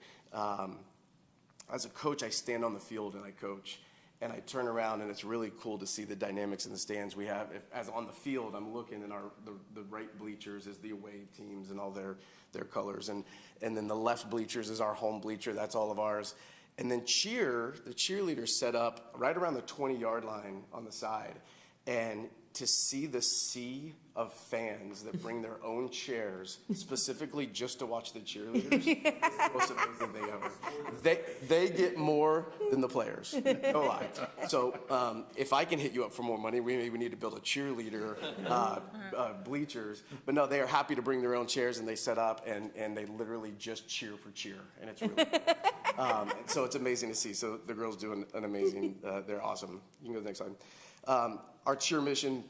As a coach, I stand on the field and I coach. and I turn around, and it's really cool to see the dynamics in the stands we have. As on the field, I'm looking, and the right bleachers is the away teams and all their colors, and then the left bleachers is our home bleacher. That's all of ours. And then the cheerleaders set up right around the 20-yard line on the side, and to see the sea of fans that bring their own chairs specifically just to watch the cheerleaders is the most amazing thing ever. They get more than the players, no lie. So if I can hit you up for more money, we maybe need to build a cheerleader bleachers. But no, they are happy to bring their own chairs, and they set up, and they literally just cheer for cheer, and it's really cool. So it's amazing to see. So the girls do an amazing, they're awesome. You can go to the next slide. Our cheer mission,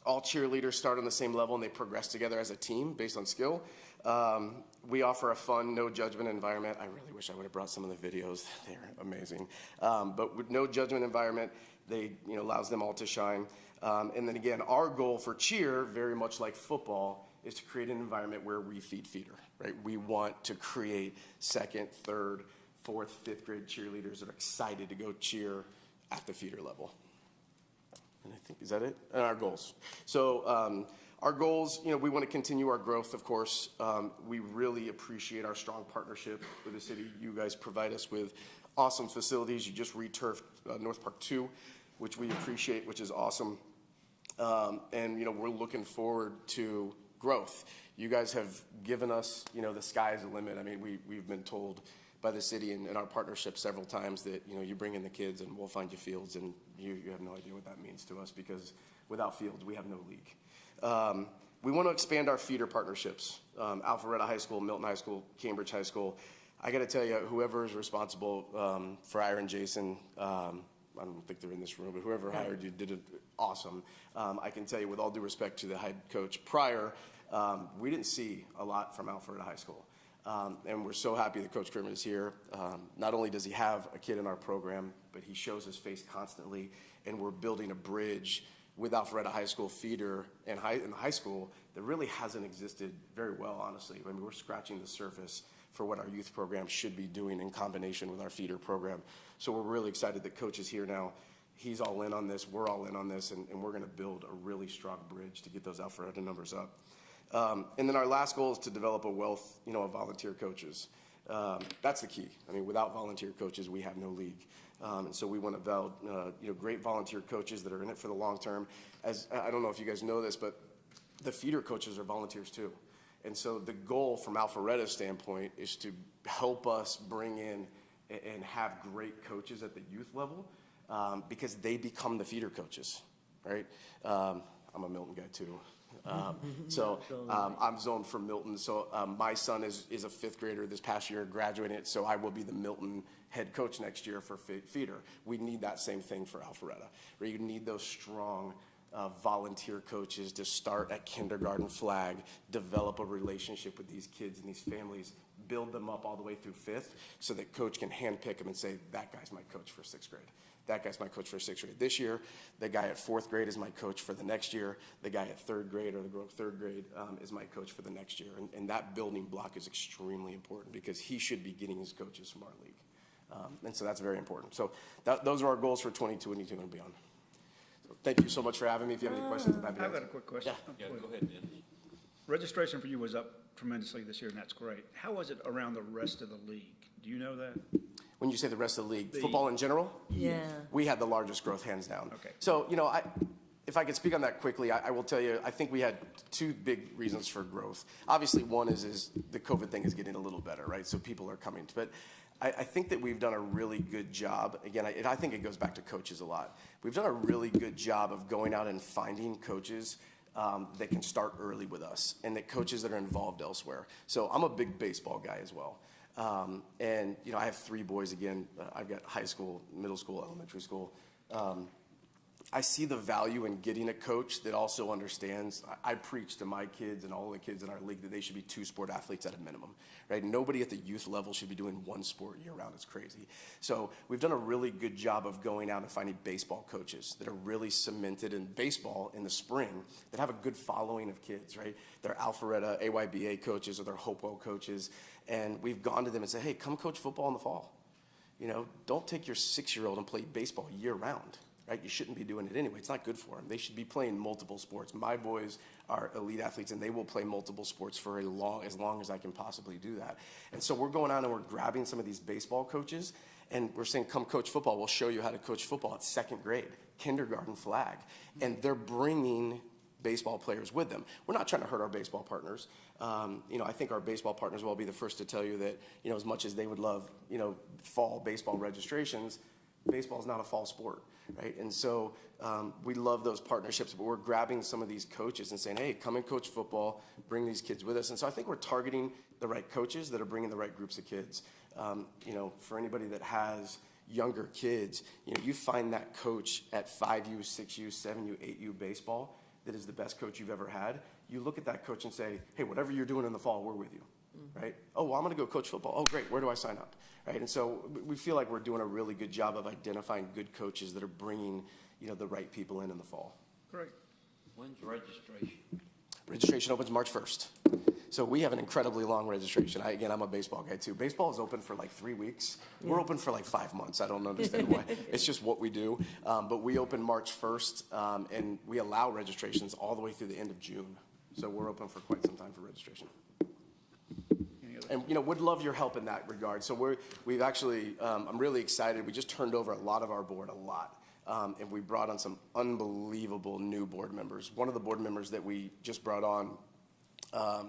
all cheerleaders start on the same level and they progress together as a team based on skill. We offer a fun, no judgment environment. I really wish I would have brought some of the videos. They're amazing. But with no judgment environment, they allows them all to shine. And then again, our goal for cheer, very much like football, is to create an environment where we feed feeder, right? We want to create second, third, fourth, fifth grade cheerleaders that are excited to go cheer at the feeder level. And I think, is that it? And our goals. So our goals, we want to continue our growth, of course. We really appreciate our strong partnership with the city. You guys provide us with awesome facilities. You just re-turfed North Park 2, which we appreciate, which is awesome. And, we're looking forward to growth. You guys have given us, the sky's the limit. I mean, we've been told by the city and our partnership several times that, you bring in the kids and we'll find you fields, and you have no idea what that means to us, because without fields, we have no league. We want to expand our feeder partnerships. Alpharetta High School, Milton High School, Cambridge High School. I got to tell you, whoever is responsible for hiring Jason, I don't think they're in this room, but whoever hired you did it awesome. I can tell you, with all due respect to the head coach prior, we didn't see a lot from Alpharetta High School. And we're so happy that Coach Crimmett is here. Not only does he have a kid in our program, but he shows his face constantly, and we're building a bridge with Alpharetta High School feeder and in the high school that really hasn't existed very well, honestly. I mean, we're scratching the surface for what our youth program should be doing in combination with our feeder program. So we're really excited that Coach is here now. He's all in on this, we're all in on this, and we're gonna build a really strong bridge to get those Alpharetta numbers up. And then our last goal is to develop a wealth, of volunteer coaches. That's the key. I mean, without volunteer coaches, we have no league. And so we want to build, great volunteer coaches that are in it for the long term. As I don't know if you guys know this, but the feeder coaches are volunteers too. And so the goal from Alpharetta's standpoint is to help us bring in and have great coaches at the youth level, because they become the feeder coaches, right? I'm a Milton guy too. I'm zoned for Milton. So my son is a fifth grader this past year, graduating, so I will be the Milton head coach next year for feeder. We need that same thing for Alpharetta, where you need those strong volunteer coaches to start at kindergarten flag, develop a relationship with these kids and these families, build them up all the way through fifth, so that coach can handpick them and say, that guy's my coach for sixth grade. That guy's my coach for sixth grade this year. The guy at fourth grade is my coach for the next year. The guy at third grade, or the girl at third grade, is my coach for the next year. And that building block is extremely important, because he should be getting his coaches from our league. And so that's very important. So those are our goals for 2022 and beyond. So thank you so much for having me. If you have any questions, I've got a quick question. Yeah, go ahead, Dennis. Registration for you was up tremendously this year, and that's great. How was it around the rest of the league? Do you know that? When you say the rest of the league, football in general? Yeah. We had the largest growth, hands down. Okay. So, if I could speak on that quickly, I will tell you, I think we had two big reasons for growth. Obviously, one is the COVID thing is getting a little better, right? So people are coming. But I think that we've done a really good job. Again, I think it goes back to coaches a lot. We've done a really good job of going out and finding coaches that can start early with us, and that coaches that are involved elsewhere. So I'm a big baseball guy as well. And I have three boys again. I've got high school, middle school, elementary school. I see the value in getting a coach that also understands. I preach to my kids and all the kids in our league that they should be 2-sport athletes at a minimum, right? Nobody at the youth level should be doing one sport year round. It's crazy. So we've done a really good job of going out and finding baseball coaches that are really cemented in baseball in the spring, that have a good following of kids, right? They're Alpharetta, AYBA coaches, or they're Hopewell coaches. And we've gone to them and said, hey, come coach football in the fall. don't take your 6-year-old and play baseball year-round, right? You shouldn't be doing it anyway. It's not good for them. They should be playing multiple sports. My boys are elite athletes, and they will play multiple sports for as long as I can possibly do that. And so we're going on and we're grabbing some of these baseball coaches, and we're saying, come coach football. We'll show you how to coach football at 2nd grade, kindergarten flag. And they're bringing baseball players with them. We're not trying to hurt our baseball partners. I think our baseball partners will be the first to tell you that, as much as they would love, fall baseball registrations, baseball is not a fall sport, right? And so we love those partnerships, but we're grabbing some of these coaches and saying, hey, come and coach football, bring these kids with us. And so I think we're targeting the right coaches that are bringing the right groups of kids. For anybody that has younger kids, you find that coach at 5U, 6U, 7U, 8U baseball that is the best coach you've ever had. You look at that coach and say, hey, whatever you're doing in the fall, we're with you, right? Oh, well, I'm going to go coach football. Oh, great. Where do I sign up, right? And so we feel like we're doing a really good job of identifying good coaches that are bringing, the right people in the fall. Great. When's registration? Registration opens March 1st. So we have an incredibly long registration. I'm a baseball guy too. Baseball is open for like 3 weeks. We're open for like 5 months. I don't understand why. It's just what we do. But we open March 1st, and we allow registrations all the way through the end of June. So we're open for quite some time for registration. And, would love your help in that regard. So we've actually, I'm really excited. We just turned over a lot of our board, and we brought on some unbelievable new board members. One of the board members that we just brought on,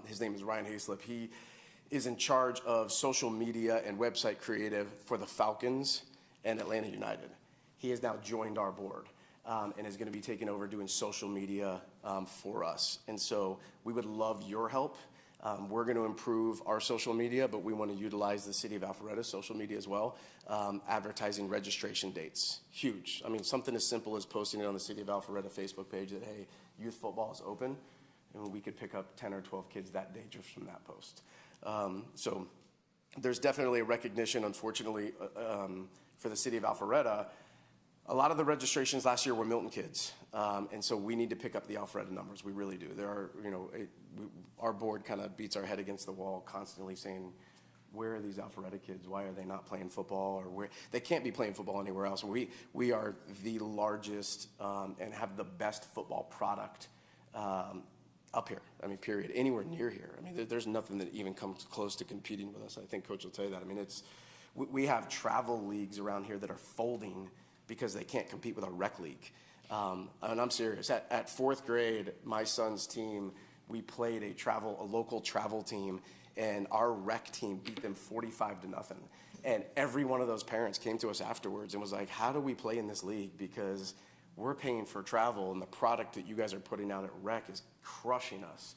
his name is Ryan Hayslip. He is in charge of social media and website creative for the Falcons and Atlanta United. He has now joined our board and is going to be taking over doing social media for us. And so we would love your help. We're going to improve our social media, but we want to utilize the city of Alpharetta's social media as well. Advertising registration dates, huge. I mean, something as simple as posting it on the city of Alpharetta Facebook page that, hey, youth football is open, and we could pick up 10 or 12 kids that day just from that post. So there's definitely a recognition, unfortunately, for the city of Alpharetta. A lot of the registrations last year were Milton kids, and so we need to pick up the Alfreda numbers. We really do. There are, our board kind of beats our head against the wall constantly saying, where are these Alfreda kids? Why are they not playing football? Or where they can't be playing football anywhere else. We are the largest and have the best football product up here. I mean, period. Anywhere near here. I mean, there's nothing that even comes close to competing with us. I think Coach will tell you that. I mean, we have travel leagues around here that are folding because they can't compete with our rec league. And I'm serious. At 4th grade, my son's team, we played a local travel team, and our rec team beat them 45-0. And every one of those parents came to us afterwards and was like, how do we play in this league? Because we're paying for travel, and the product that you guys are putting out at rec is crushing us.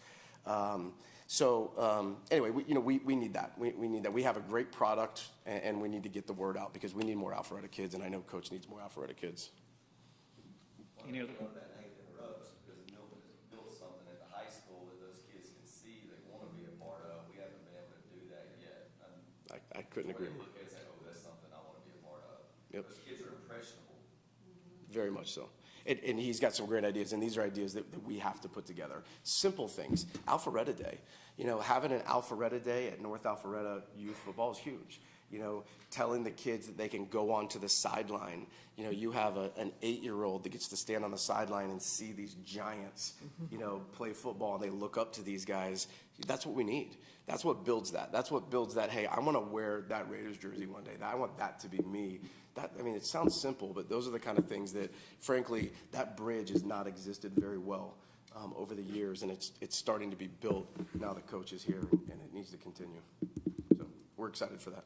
Anyway, we need that. We need that. We have a great product, and we need to get the word out because we need more Alpharetta kids, and I know Coach needs more Alpharetta kids. Any other? Because Milton has built something at the high school that those kids can see they want to be a part of. We haven't been able to do that yet. I couldn't agree more. Look at it and say, oh, that's something I want to be a part of. Yep. Those kids are impressionable. Very much so. And he's got some great ideas, and these are ideas that we have to put together. Simple things. Alpharetta Day. Having an Alpharetta Day at North Alpharetta Youth Football is huge. Telling the kids that they can go onto the sideline. You have an 8-year-old that gets to stand on the sideline and see these giants, play football, and they look up to these guys. That's what we need. That's what builds that. That's what builds that, hey, I want to wear that Raiders jersey one day. I want that to be me. It sounds simple, but those are the kind of things that, frankly, that bridge has not existed very well over the years, and it's starting to be built now that Coach is here, and it needs to continue. So we're excited for that.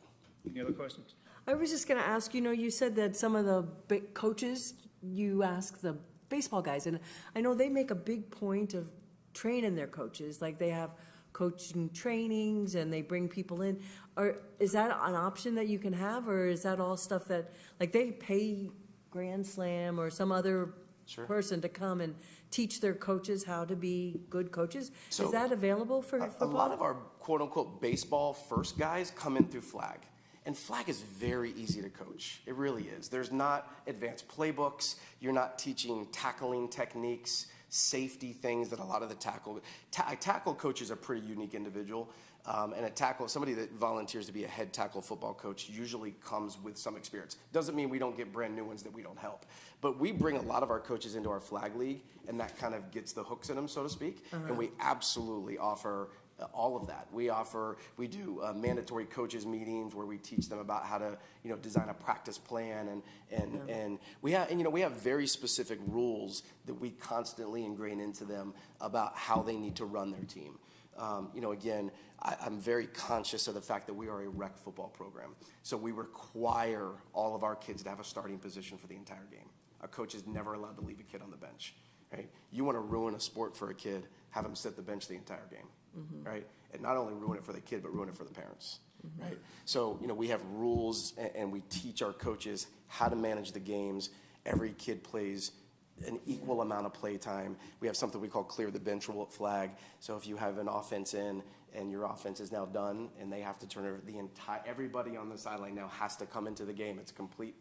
Any other questions? I was just going to ask, you said that some of the big coaches, you ask the baseball guys, and I know they make a big point of training their coaches, like they have coaching trainings and they bring people in. Is that an option that you can have, or is that all stuff that, like, they pay Grand Slam or some other person to come and teach their coaches how to be good coaches? So is that available for football? A lot of our quote-unquote baseball first guys come in through flag. And flag is very easy to coach. It really is. There's not advanced playbooks. You're not teaching tackling techniques, safety things that a lot of the tackle coach is a pretty unique individual. And a tackle, somebody that volunteers to be a head tackle football coach usually comes with some experience. Doesn't mean we don't get brand new ones that we don't help. But we bring a lot of our coaches into our flag league, and that kind of gets the hooks in them, so to speak. And we absolutely offer all of that. We do mandatory coaches meetings where we teach them about how to, design a practice plan, and we have very specific rules that we constantly ingrain into them about how they need to run their team. Again, I'm very conscious of the fact that we are a rec football program. So we require all of our kids to have a starting position for the entire game. A coach is never allowed to leave a kid on the bench, right? You want to ruin a sport for a kid, have him sit the bench the entire game, right? And not only ruin it for the kid, but ruin it for the parents, right? So, we have rules, and we teach our coaches how to manage the games. Every kid plays an equal amount of play time. We have something we call clear the bench rule at flag. So if you have an offense in and your offense is now done and they have to turn over, everybody on the sideline now has to come into the game. It's a complete,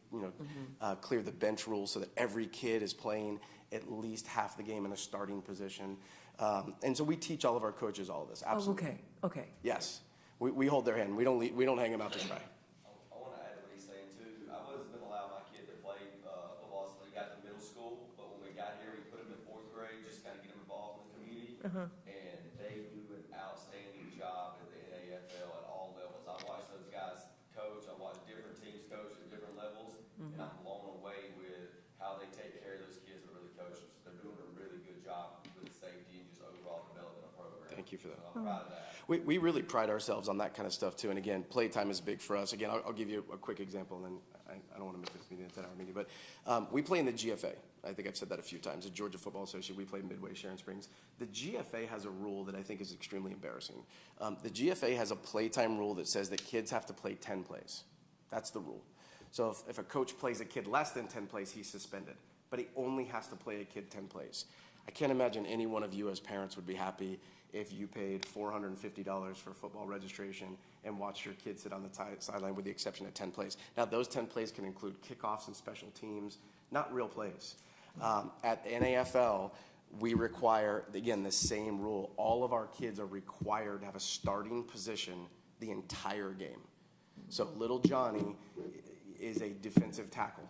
clear the bench rule so that every kid is playing at least half the game in a starting position. And so we teach all of our coaches all of this. Absolutely. Oh, okay. Yes. We hold their hand. We don't hang them out to dry. I want to add to what he's saying too. I wasn't going to allow my kid to play football until he got to middle school, but when we got here, we put him in 4th grade just to kind of get him involved in the community. And they do an outstanding job at the NAFL at all levels. I watched those guys coach. I watched different teams coach at different levels, and I'm blown away with how they take care of those kids that really coach them. So they're doing a really good job with safety and just overall development of program. Thank you for that. So I'm proud of that. We really pride ourselves on that kind of stuff too. And again, playtime is big for us. Again, I'll give you a quick example, and then I don't want to make this meeting a 10-hour meeting, but we play in the GFA. I think I've said that a few times. The Georgia Football Association, we play Midway, Sharon Springs. The GFA has a rule that I think is extremely embarrassing. The GFA has a playtime rule that says that kids have to play 10 plays. That's the rule. So if a coach plays a kid less than 10 plays, he's suspended. But he only has to play a kid 10 plays. I can't imagine any one of you as parents would be happy if you paid $450 for football registration and watched your kid sit on the sideline with the exception of 10 plays. Now, those 10 plays can include kickoffs and special teams, not real plays. At the NAFL, we require, again, the same rule. All of our kids are required to have a starting position the entire game. So little Johnny is a defensive tackle.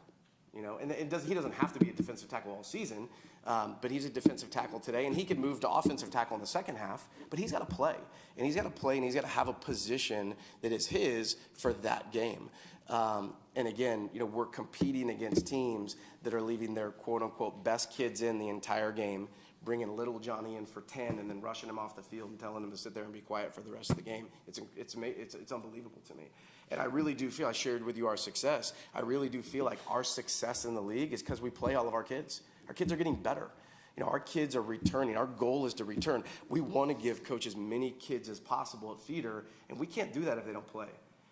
And he doesn't have to be a defensive tackle all season, but he's a defensive tackle today, and he could move to offensive tackle in the second half, but he's got to play. And he's got to play, and he's got to have a position that is his for that game. And again, we're competing against teams that are leaving their quote-unquote best kids in the entire game, bringing little Johnny in for 10 and then rushing him off the field and telling him to sit there and be quiet for the rest of the game. It's unbelievable to me. And I really do feel, I shared with you our success, I really do feel like our success in the league is because we play all of our kids. Our kids are getting better. Our kids are returning. Our goal is to return. We want to give coach as many kids as possible at feeder, and we can't do that if they don't play.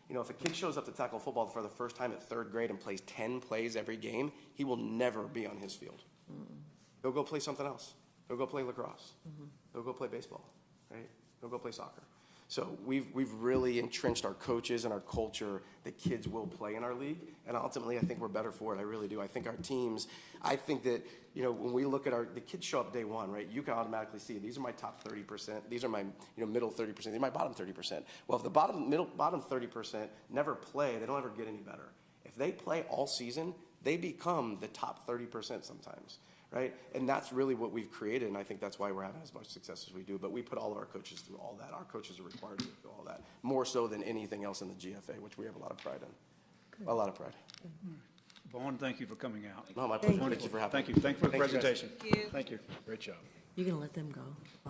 If a kid shows up to tackle football for the first time at 3rd grade and plays 10 plays every game, he will never be on his field. He'll go play something else. He'll go play lacrosse. He'll go play baseball, right? He'll go play soccer. So we've really entrenched our coaches and our culture that kids will play in our league, and ultimately I think we're better for it. I really do. I think our teams, I think that, when we look at the kids show up day one, right, you can automatically see these are my top 30%, these are my middle 30%, these are my bottom 30%. Well, if the bottom 30% never play, they don't ever get any better. If they play all season, they become the top 30% sometimes. Right? And that's really what we've created, and I think that's why we're having as much success as we do. But we put all of our coaches through all that. Our coaches are required to do all that, more so than anything else in the GFA, which we have a lot of pride in. Good. A lot of pride. Vaughn, thank you for coming out. No, my pleasure. Thank you for having me. Thank you. Thank you for the presentation. Thank you. Thank you. Great job. You gonna let them go,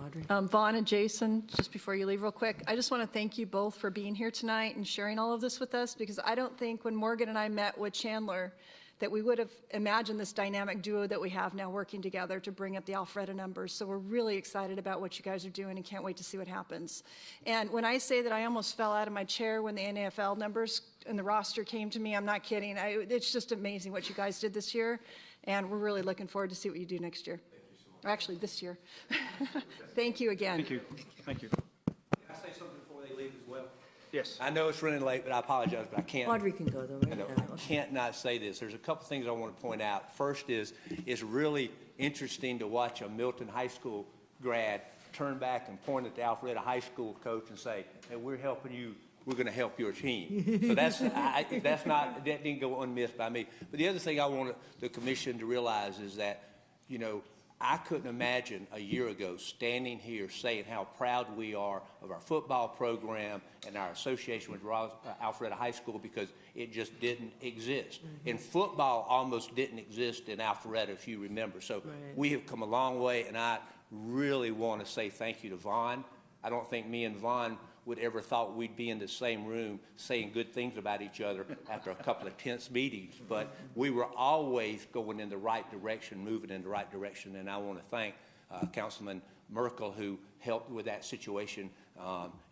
Audrey? Vaughn and Jason, just before you leave real quick, I just want to thank you both for being here tonight and sharing all of this with us, because I don't think when Morgan and I met with Chandler that we would have imagined this dynamic duo that we have now working together to bring up the Alfreda numbers. So we're really excited about what you guys are doing and can't wait to see what happens. And when I say that I almost fell out of my chair when the NFL numbers and the roster came to me, I'm not kidding. It's just amazing what you guys did this year, and we're really looking forward to see what you do next year. Or actually, this year. Thank you again. Thank you. Thank you. Can I say something before they leave as well? Yes. I know it's running late, but I apologize, but I can't. Audrey can go though, right? I know, I can't not say this. There's a couple things I want to point out. First is, it's really interesting to watch a Milton High School grad turn back and point at the Alfreda High School coach and say, hey, we're helping you, we're going to help your team. So that didn't go unmissed by me. But the other thing I want the commission to realize is that, you know, I couldn't imagine a year ago standing here saying how proud we are of our football program and our association with Alfreda High School, because it just didn't exist. And football almost didn't exist in Alfreda, if you remember. So we have come a long way, and I really want to say thank you to Vaughn. I don't think me and Vaughn would ever thought we'd be in the same room saying good things about each other after a couple of tense meetings, but we were always going in the right direction, moving in the right direction, and I want to thank Councilman Merkel, who helped with that situation,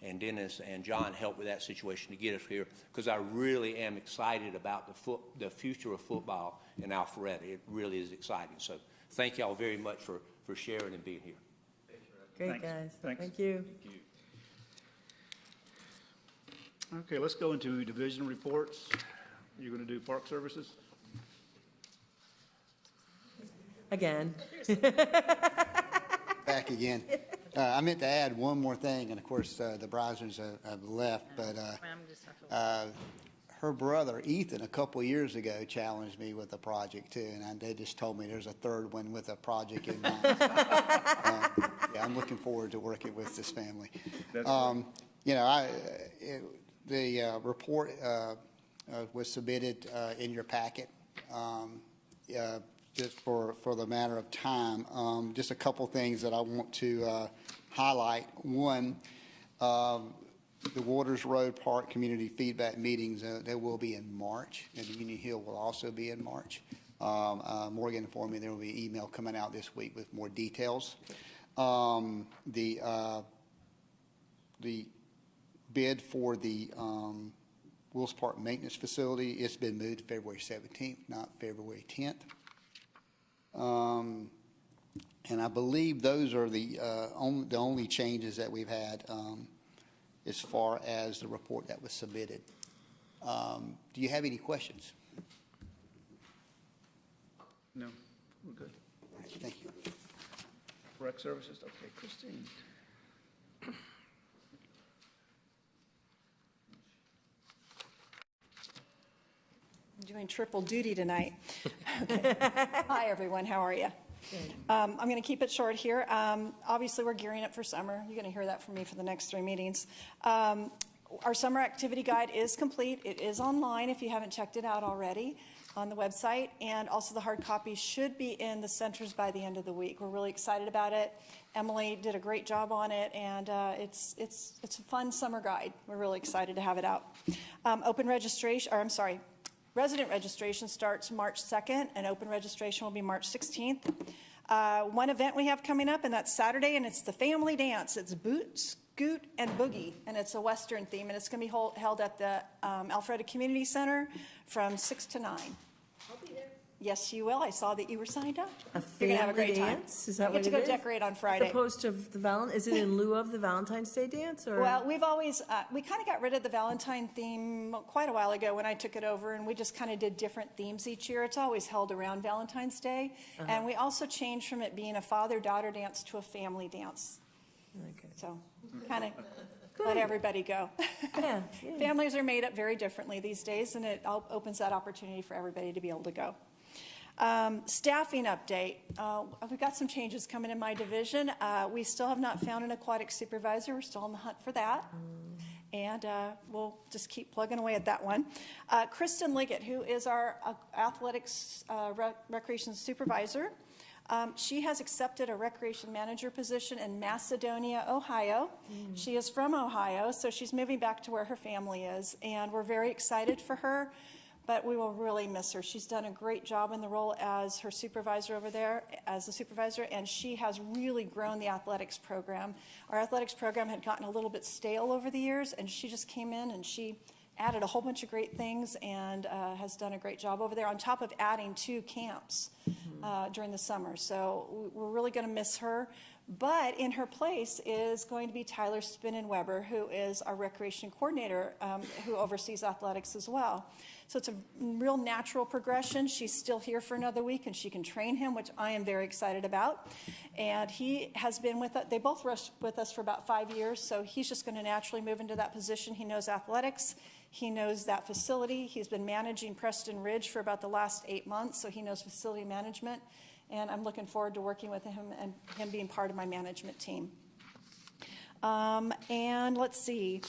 and Dennis and John helped with that situation to get us here, because I really am excited about the future of football in Alpharetta. It really is exciting. So thank y'all very much for sharing and being here. Great, Thanks. guys. Thanks. Thank you. Okay, let's go into division reports. You're going to do park services? Again. Back again. I meant to add one more thing, and of course, the Brisers have left, but her brother, Ethan, a couple of years ago challenged me with a project too, and they just told me there's a third one with a project in mind. Yeah, I'm looking forward to working with this family. You know, the report was submitted in your packet. Just for the matter of time, just a couple things that I want to highlight. One, the Waters Road Park Community Feedback Meetings, they will be in March, and the Union Hill will also be in March. Morgan informed me there will be an email coming out this week with more details. The bid for the Wills Park Maintenance Facility, it's been moved to February 17th, not February 10th. And I believe those are the only changes that we've had as far as the report that was submitted. Do you have any questions? No, we're good. All right, thank you. Rec services, okay, Christine. Doing triple duty tonight. Okay. Hi, everyone. How are you? I'm going to keep it short here. Obviously, we're gearing up for summer. You're going to hear that from me for the next 3 meetings. Our summer activity guide is complete. It is online if you haven't checked it out already on the website, and also the hard copy should be in the centers by the end of the week. We're really excited about it. Emily did a great job on it, and it's a fun summer guide. We're really excited to have it out. Resident registration starts March 2nd, and open registration will be March 16th. One event we have coming up, and that's Saturday, and it's the family dance. It's Boot, Scoot, and Boogie, and it's a Western theme, and it's going to be held at the Alfreda Community Center from 6 to 9. I'll be there. Yes, you will. I saw that you were signed up. You're going to have a great dance? time. Is that I what get to it go is? decorate on Friday. As opposed to is it in lieu of the Valentine's Day dance? Or? Well, we've always, we kind of got rid of the Valentine theme quite a while ago when I took it over, and we just kind of did different themes each year. It's always held around Valentine's Day. And we also changed from it being a father-daughter dance to a family dance. Okay. So kind of let everybody go. Yeah. Families are made up very differently these days, and it opens that opportunity for everybody to be able to go. Staffing update. We've got some changes coming in my division. We still have not found an aquatic supervisor. We're still on the hunt for that. And we'll just keep plugging away at that one. Kristen Liggett, who is our athletics recreation supervisor, she has accepted a recreation manager position in Macedonia, Ohio. She is from Ohio, so she's moving back to where her family is. And we're very excited for her. But we will really miss her. She's done a great job in the role as her supervisor over there, as the supervisor, and she has really grown the athletics program. Our athletics program had gotten a little bit stale over the years, and she just came in and she added a whole bunch of great things and has done a great job over there, on top of adding 2 camps during the summer. So we're really going to miss her. But in her place is going to be Tyler Spinnen-Weber, who is our recreation coordinator, who oversees athletics as well. So it's a real natural progression. She's still here for another week, and she can train him, which I am very excited about. And he has been with us, they both rushed with us for about 5 years, so he's just going to naturally move into that position. He knows athletics. He knows that facility. He's been managing Preston Ridge for about the last 8 months, so he knows facility management. And I'm looking forward to working with him and him being part of my management team. And let's see.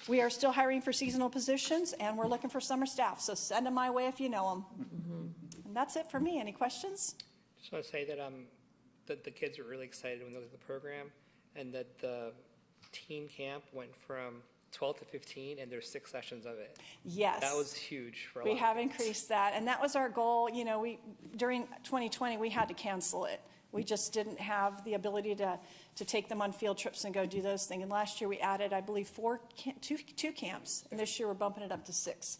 We are still hiring for seasonal positions, and we're looking for summer staff, so send them my way if you know them. And that's it for me. Any questions? Just want to say that the kids were really excited when they looked at the program, and that the teen camp went from 12 to 15, and there's 6 sessions of it. Yes. That was huge for a lot We of have kids. increased that, and that was our goal. You know, during 2020, we had to cancel it. We just didn't have the ability to take them on field trips and go do those things. And last year we added, I believe, two camps, and this year we're bumping it up to 6.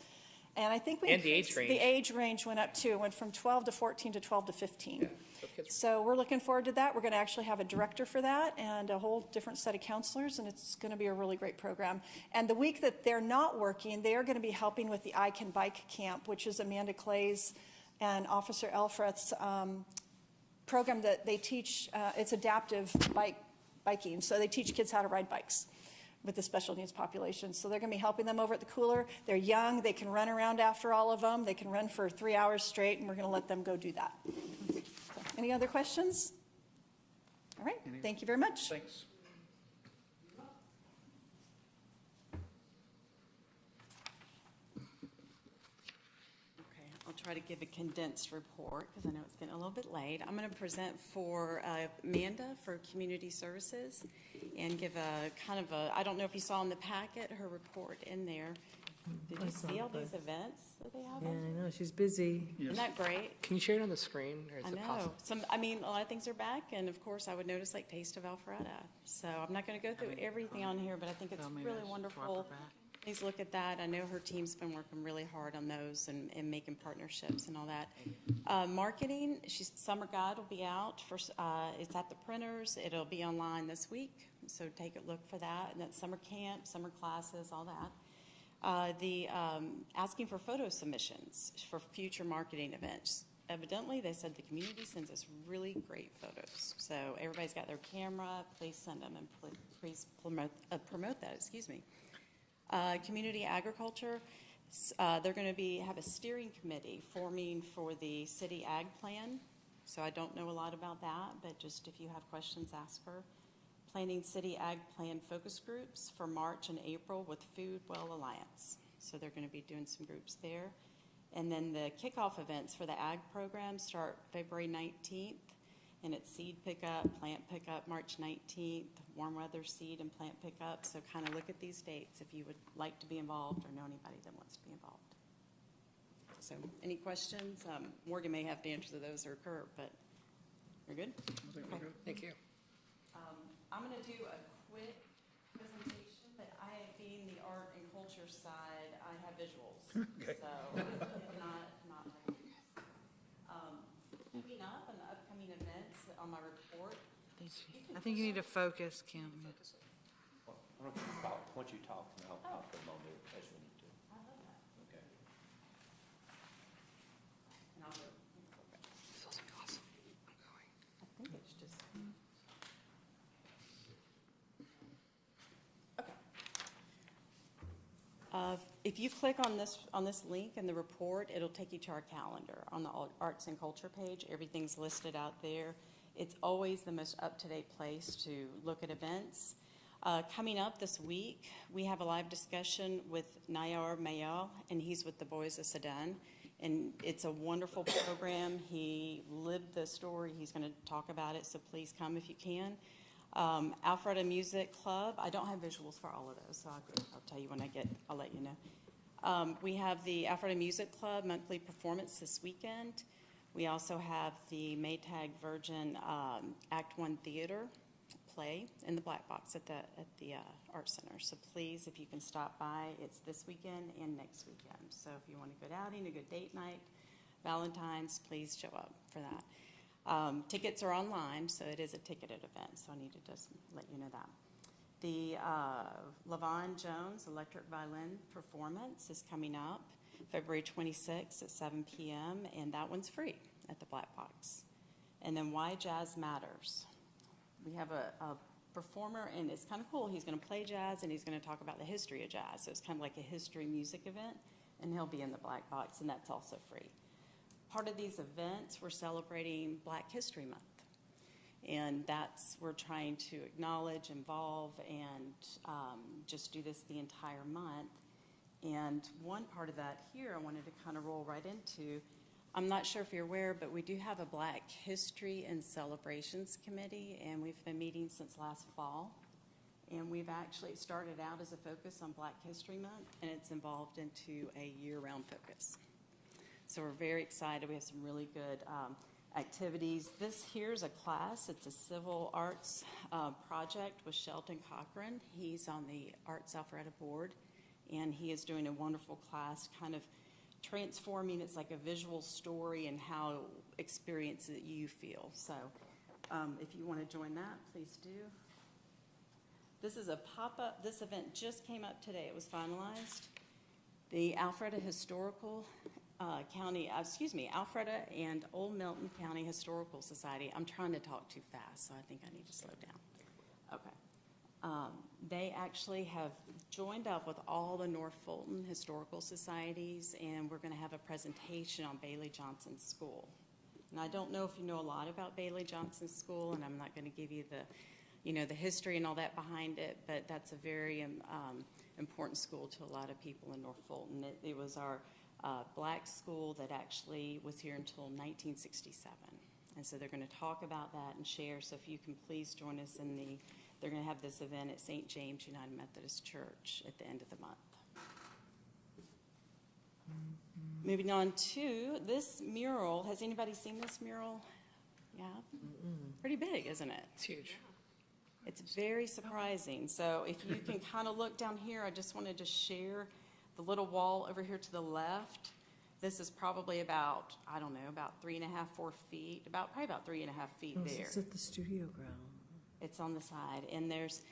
And I think And the age range. The age range went up too. It went from 12 to 14 to 12 to 15. Yeah, so kids So we're looking forward to that. We're going to actually have a director for that and a whole different set of counselors, and it's going to be a really great program. And the week that they're not working, they are going to be helping with the I Can Bike Camp, which is Amanda Clay's and Officer Alfred's program that they teach. It's adaptive biking, so they teach kids how to ride bikes with the special needs population. So they're going to be helping them over at the cooler. They're young. They can run around after all of them. They can run for 3 hours straight, and we're going to let them go do that. So, any other questions? All right. Thank you very much. Thanks. Okay, I'll try to give a condensed report because I know it's getting a little bit late. I'm going to present for Amanda for Community Services and give a kind of a, I don't know if you saw in the packet her report in there. Did you see all these events that they have? Yeah, I know, she's busy. Isn't that great? Can you share it on the screen, or is I it know. possible? I mean, a lot of things are back, and of course, I would notice like Taste of Alfreda. So I'm not going to go through everything on here, but I think it's really wonderful. Please look at that. I know her team's been working really hard on those and making partnerships and all that. Marketing, Summer Guide will be out. It's at the printers. It'll be online this week, so take a look for that. And that's summer camp, summer classes, all that. Asking for photo submissions for future marketing events. Evidently, they said the community sends us really great photos. So everybody's got their camera. Please send them and please promote that. Excuse me. Community agriculture. They're going to have a steering committee forming for the city ag plan. So I don't know a lot about that, but just if you have questions, ask her. Planning City Ag Plan focus groups for March and April with Food Well Alliance. So they're going to be doing some groups there. And then the kickoff events for the ag program start February 19th. And it's seed pickup, plant pickup March 19th, warm weather seed and plant pickup. So kind of look at these dates if you would like to be involved or know anybody that wants to be involved. So any questions? Morgan may have to answer those or Kurt, but you're good? Okay. Thank you. I'm going to do a quick presentation, but being the art and culture side, I have visuals. Okay. So not like this. Keeping up on the upcoming events on my report. I think you need to focus, Kim. Once you talk, I'll put them on there as we need to. I love that. Okay. And I'll go. This is awesome. I'm going. I think it's just. If you click on this link in the report, it'll take you to our calendar on the arts and culture page. Everything's listed out there. It's always the most up-to-date place to look at events. Coming up this week, we have a live discussion with Nayar Mayal, and he's with the Boys of Sudan. And it's a wonderful program. He lived the story. He's going to talk about it, so please come if you can. Alfreda Music Club. I don't have visuals for all of those, so I'll tell you when I'll let you know. We have the Alfreda Music Club monthly performance this weekend. We also have the Maytag Virgin Act 1 Theater play in the Black Box at the Art Center. So please, if you can stop by, it's this weekend and next weekend. So if you want a good outing, a good date night, Valentine's, please show up for that. Tickets are online, so it is a ticketed event, so I need to just let you know that. The Levon Jones Electric Violin Performance is coming up February 26th at 7 p.m., and that one's free at the Black Box. And then Why Jazz Matters. We have a performer, and it's kind of cool. He's going to play jazz, and he's going to talk about the history of jazz. So it's kind of like a history music event, and he'll be in the Black Box, and that's also free. Part of these events, we're celebrating Black History Month. And we're trying to acknowledge, involve, and just do this the entire month. And one part of that here I wanted to kind of roll right into. I'm not sure if you're aware, but we do have a Black History and Celebrations Committee, and we've been meeting since last fall. And we've actually started out as a focus on Black History Month, and it's evolved into a year-round focus. So we're very excited. We have some really good activities. This here's a class. It's a civil arts project with Shelton Cochran. He's on the Arts Alfreda board, and he is doing a wonderful class, kind of transforming. It's like a visual story and how experience that you feel. So if you want to join that, please do. This is a pop-up. This event just came up today. It was finalized. The Alfreda Historical Alfreda and Old Milton County Historical Society. I'm trying to talk too fast, so I think I need to slow down. Okay. They actually have joined up with all the North Fulton Historical Societies, and we're going to have a presentation on Bailey Johnson School. And I don't know if you know a lot about Bailey Johnson School, and I'm not going to give you the history and all that behind it, but that's a very important school to a lot of people in North Fulton. It was our Black school that actually was here until 1967. And so they're going to talk about that and share. So if you can please join us they're going to have this event at St. James United Methodist Church at the end of the month. Moving on to this mural. Has anybody seen this mural? Yeah? Pretty big, isn't it? It's huge. It's very surprising. So if you can kind of look down here, I just wanted to share the little wall over here to the left. This is probably about 3.5, 4 feet, probably about 3.5 feet there. It's at the studio ground. It's on the side. And there's,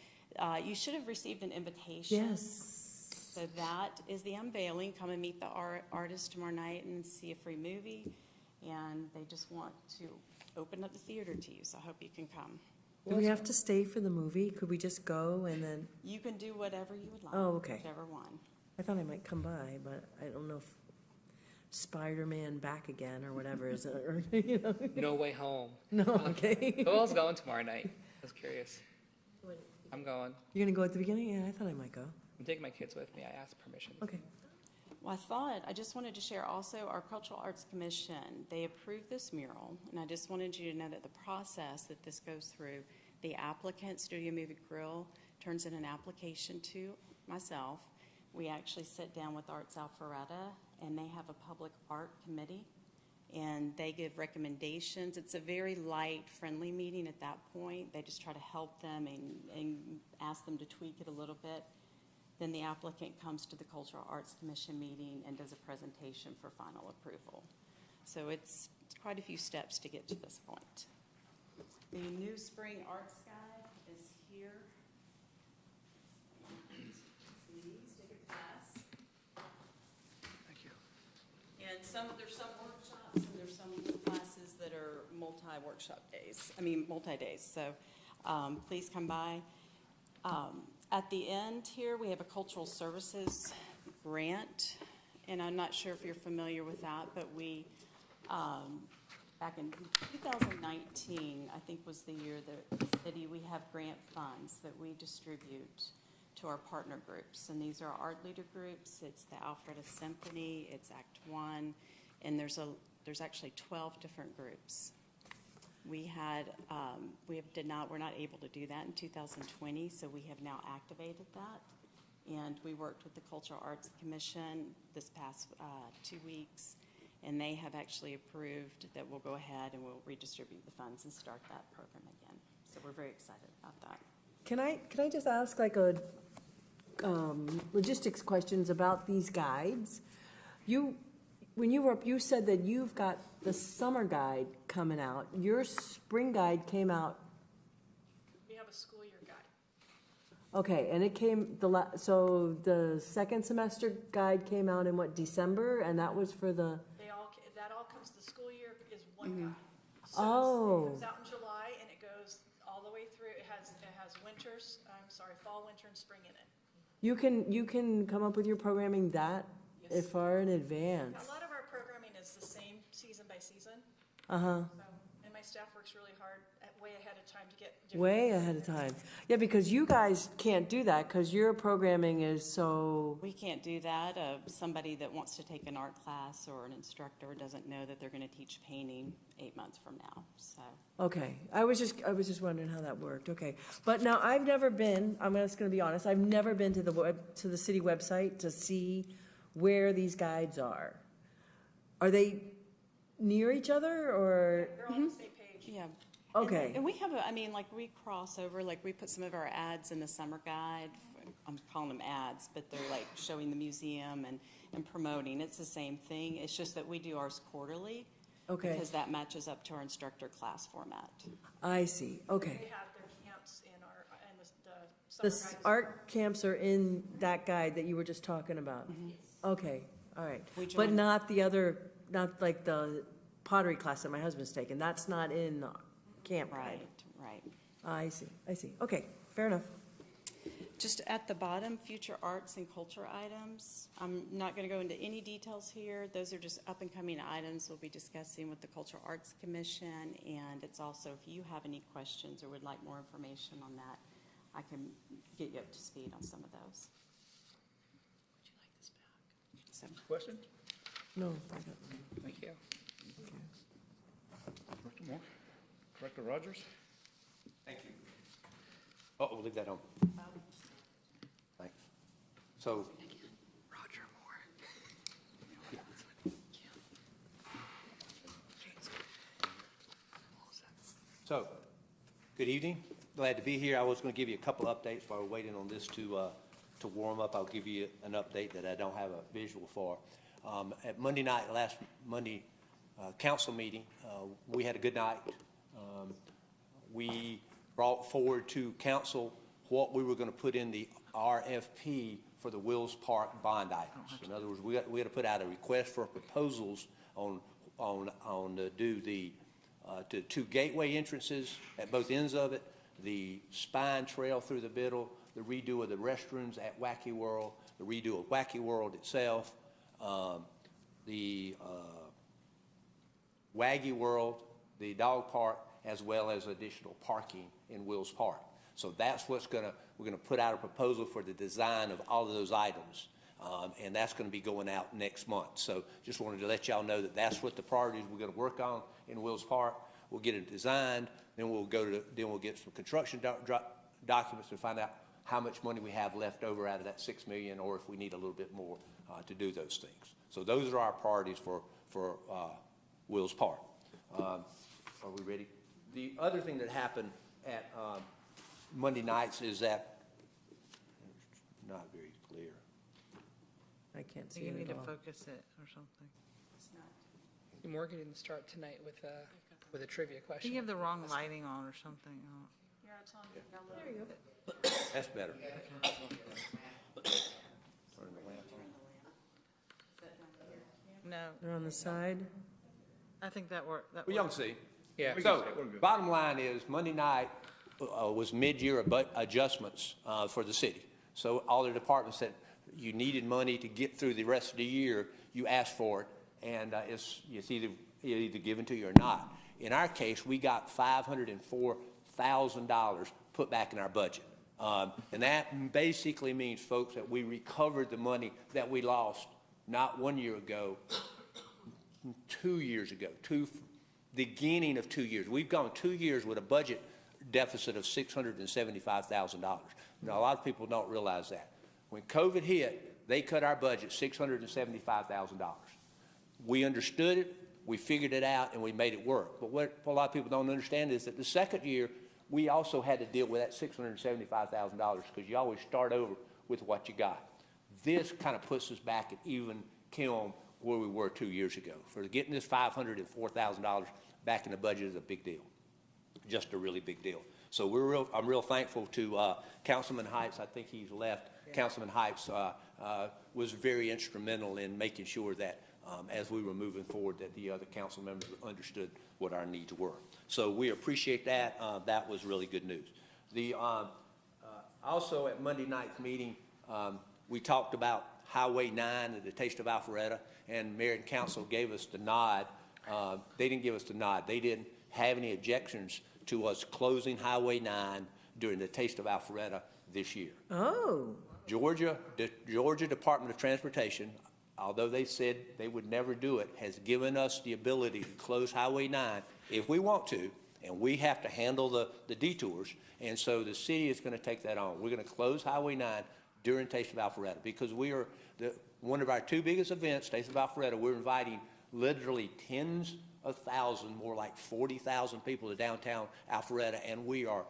you should have received an invitation. Yes. So that is the unveiling. Come and meet the artist tomorrow night and see a free movie. And they just want to open up the theater to you, so I hope you can come. Do we have to stay for the movie? Could we just go and then? You can do whatever you would like. Oh, okay. Whichever one. I thought I might come by, but I don't know if Spider-Man Back Again or whatever is it, or, No Way Home. No, okay. Who else going tomorrow night? I was curious. I'm going. You're gonna go at the beginning? Yeah, I thought I might go. I'm taking my kids with me. I asked permission. Okay. Well, I just wanted to share also our Cultural Arts Commission. They approved this mural, and I just wanted you to know that the process that this goes through, the applicant, Studio Movie Grill, turns in an application to myself. We actually sit down with Arts Alpharetta, and they have a public art committee, and they give recommendations. It's a very light, friendly meeting at that point. They just try to help them and ask them to tweak it a little bit. Then the applicant comes to the Cultural Arts Commission meeting and does a presentation for final approval. So it's quite a few steps to get to this point. The new spring arts guide is here. Please take a class. Thank you. And there's some workshops and there's some classes that are multi-days. So please come by. At the end here, we have a cultural services grant, and I'm not sure if you're familiar with that, but we, back in 2019, I think was the year that the city, we have grant funds that we distribute to our partner groups, and these are art leader groups. It's the Alfreda Symphony, it's Act One, and there's actually 12 different groups. We're not able to do that in 2020, so we have now activated that. And we worked with the Cultural Arts Commission this past 2 weeks, and they have actually approved that we'll go ahead and we'll redistribute the funds and start that program again. So we're very excited about that. Can I just ask like a logistics questions about these guides? when you were up, you said that you've got the summer guide coming out. Your spring guide came out, We have a school year guide. okay, and it came, so the second semester guide came out in what, December? And that was for the, That all comes, the school year is one guide. So Oh. It comes out in July and it goes all the way through. It has fall, winter, and spring in it. you can come up with your programming that far in advance? A lot of our programming is the same season by season. Uh-huh. So, and my staff works really hard way ahead of time to get different. Way ahead of time. Yeah, because you guys can't do that because your programming is so, We can't do that. Somebody that wants to take an art class or an instructor doesn't know that they're going to teach painting 8 months from now, so. okay. I was just wondering how that worked, okay. But now, I've never been, I'm just gonna be honest, I've never been to the city website to see where these guides are. Are they near each other, or? They're all on the same page. Yeah. Okay. And we have, we cross over, we put some of our ads in the summer guide. I'm calling them ads, but they're like showing the museum and promoting. It's the same thing. It's just that we do ours quarterly. Okay. Because that matches up to our instructor class format. I see, okay. They have their camps in the The summer guide. art camps are in that guide that you were just talking about? Okay, all right. We But joined- not the other, not like the pottery class that my husband's taking, that's not in the camp guide? Right. I see, okay, fair enough. Just at the bottom, future arts and culture items. I'm not going to go into any details here. Those are just up-and-coming items we'll be discussing with the Cultural Arts Commission. And it's also, if you have any questions or would like more information on that, I can get you up to speed on some of those. Would you like this back? Questions? No, I don't. Thank you. Director Moore? Director Rogers? Thank you. Oh, we'll leave that on. Thanks. So. Roger Moore. So, good evening. Glad to be here. I was going to give you a couple updates while we're waiting on this to warm up. I'll give you an update that I don't have a visual for. At Monday night, last Monday council meeting, we had a good night. We brought forward to council what we were going to put in the RFP for the Wills Park bond items. In other words, we had to put out a request for proposals on do the two gateway entrances at both ends of it, the spine trail through the middle, the redo of the restrooms at Wacky World, the redo of Wacky World itself, the Waggy World, the dog park, as well as additional parking in Wills Park. So that's we're gonna put out a proposal for the design of all of those items. And that's gonna be going out next month. So just wanted to let y'all know that that's what the priorities we're gonna work on in Wills Park. We'll get it designed, then we'll get some construction documents and find out how much money we have left over out of that $6 million, or if we need a little bit more to do those things. So those are our priorities for Wills Park. Are we ready? The other thing that happened at Monday nights is that, it's not very clear. I can't see You it need at to all. focus it or something. Morgan didn't start tonight with a trivia I question. think you have the wrong lighting on or something. Yeah, it's on yellow. There you go. That's better. No, They're on the side? I think that worked. Well, y'all can see. Yeah. So, bottom line is, Monday night was mid-year adjustments for the city. So all the departments that you needed money to get through the rest of the year, you asked for it, and it's either given to you or not. In our case, we got $504,000 put back in our budget. And that basically means, folks, that we recovered the money that we lost not 1 year ago, 2 years ago, beginning of 2 years. We've gone 2 years with a budget deficit of $675,000. Now, a lot of people don't realize that. When COVID hit, they cut our budget $675,000. We understood it, we figured it out, and we made it work. But what a lot of people don't understand is that the second year, we also had to deal with that $675,000 because you always start over with what you got. This kind of puts us back at even kiln where we were 2 years ago. For getting this $504,000 back in the budget is a big deal, just a really big deal. So I'm real thankful to Councilman Heights. I think he's left. Yeah. Councilman Heights was very instrumental in making sure that as we were moving forward, that the other council members understood what our needs were. So we appreciate that. That was really good news. Also at Monday night's meeting, we talked about Highway 9 and the Taste of Alpharetta, and Mayor and Council gave us the nod. They didn't give us the nod. They didn't have any objections to us closing Highway 9 during the Taste of Alpharetta this year. Oh. The Georgia Department of Transportation, although they said they would never do it, has given us the ability to close Highway 9 if we want to, and we have to handle the detours, and so the city is going to take that on. We're going to close Highway 9 during Taste of Alpharetta because we are one of our two biggest events, Taste of Alpharetta. We're inviting literally tens of thousands, more like 40,000 people to downtown Alfreda, and we are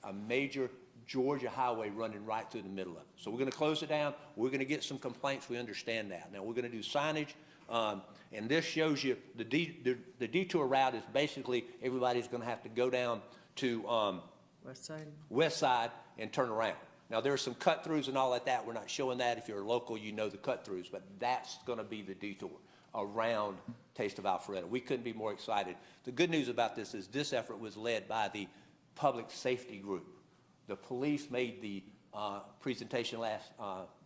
a major Georgia highway running right through the middle of it. So we're going to close it down. We're going to get some complaints. We understand that. Now we're going to do signage, and this shows you the detour route is basically everybody's going to have to go down to west side and turn around. Now there's some cut-throughs and all like that. We're not showing that. If you're local, you know the cut-throughs, but that's going to be the detour around Taste of Alfreda. We couldn't be more excited. The good news about this is this effort was led by the public safety group. The police made the presentation last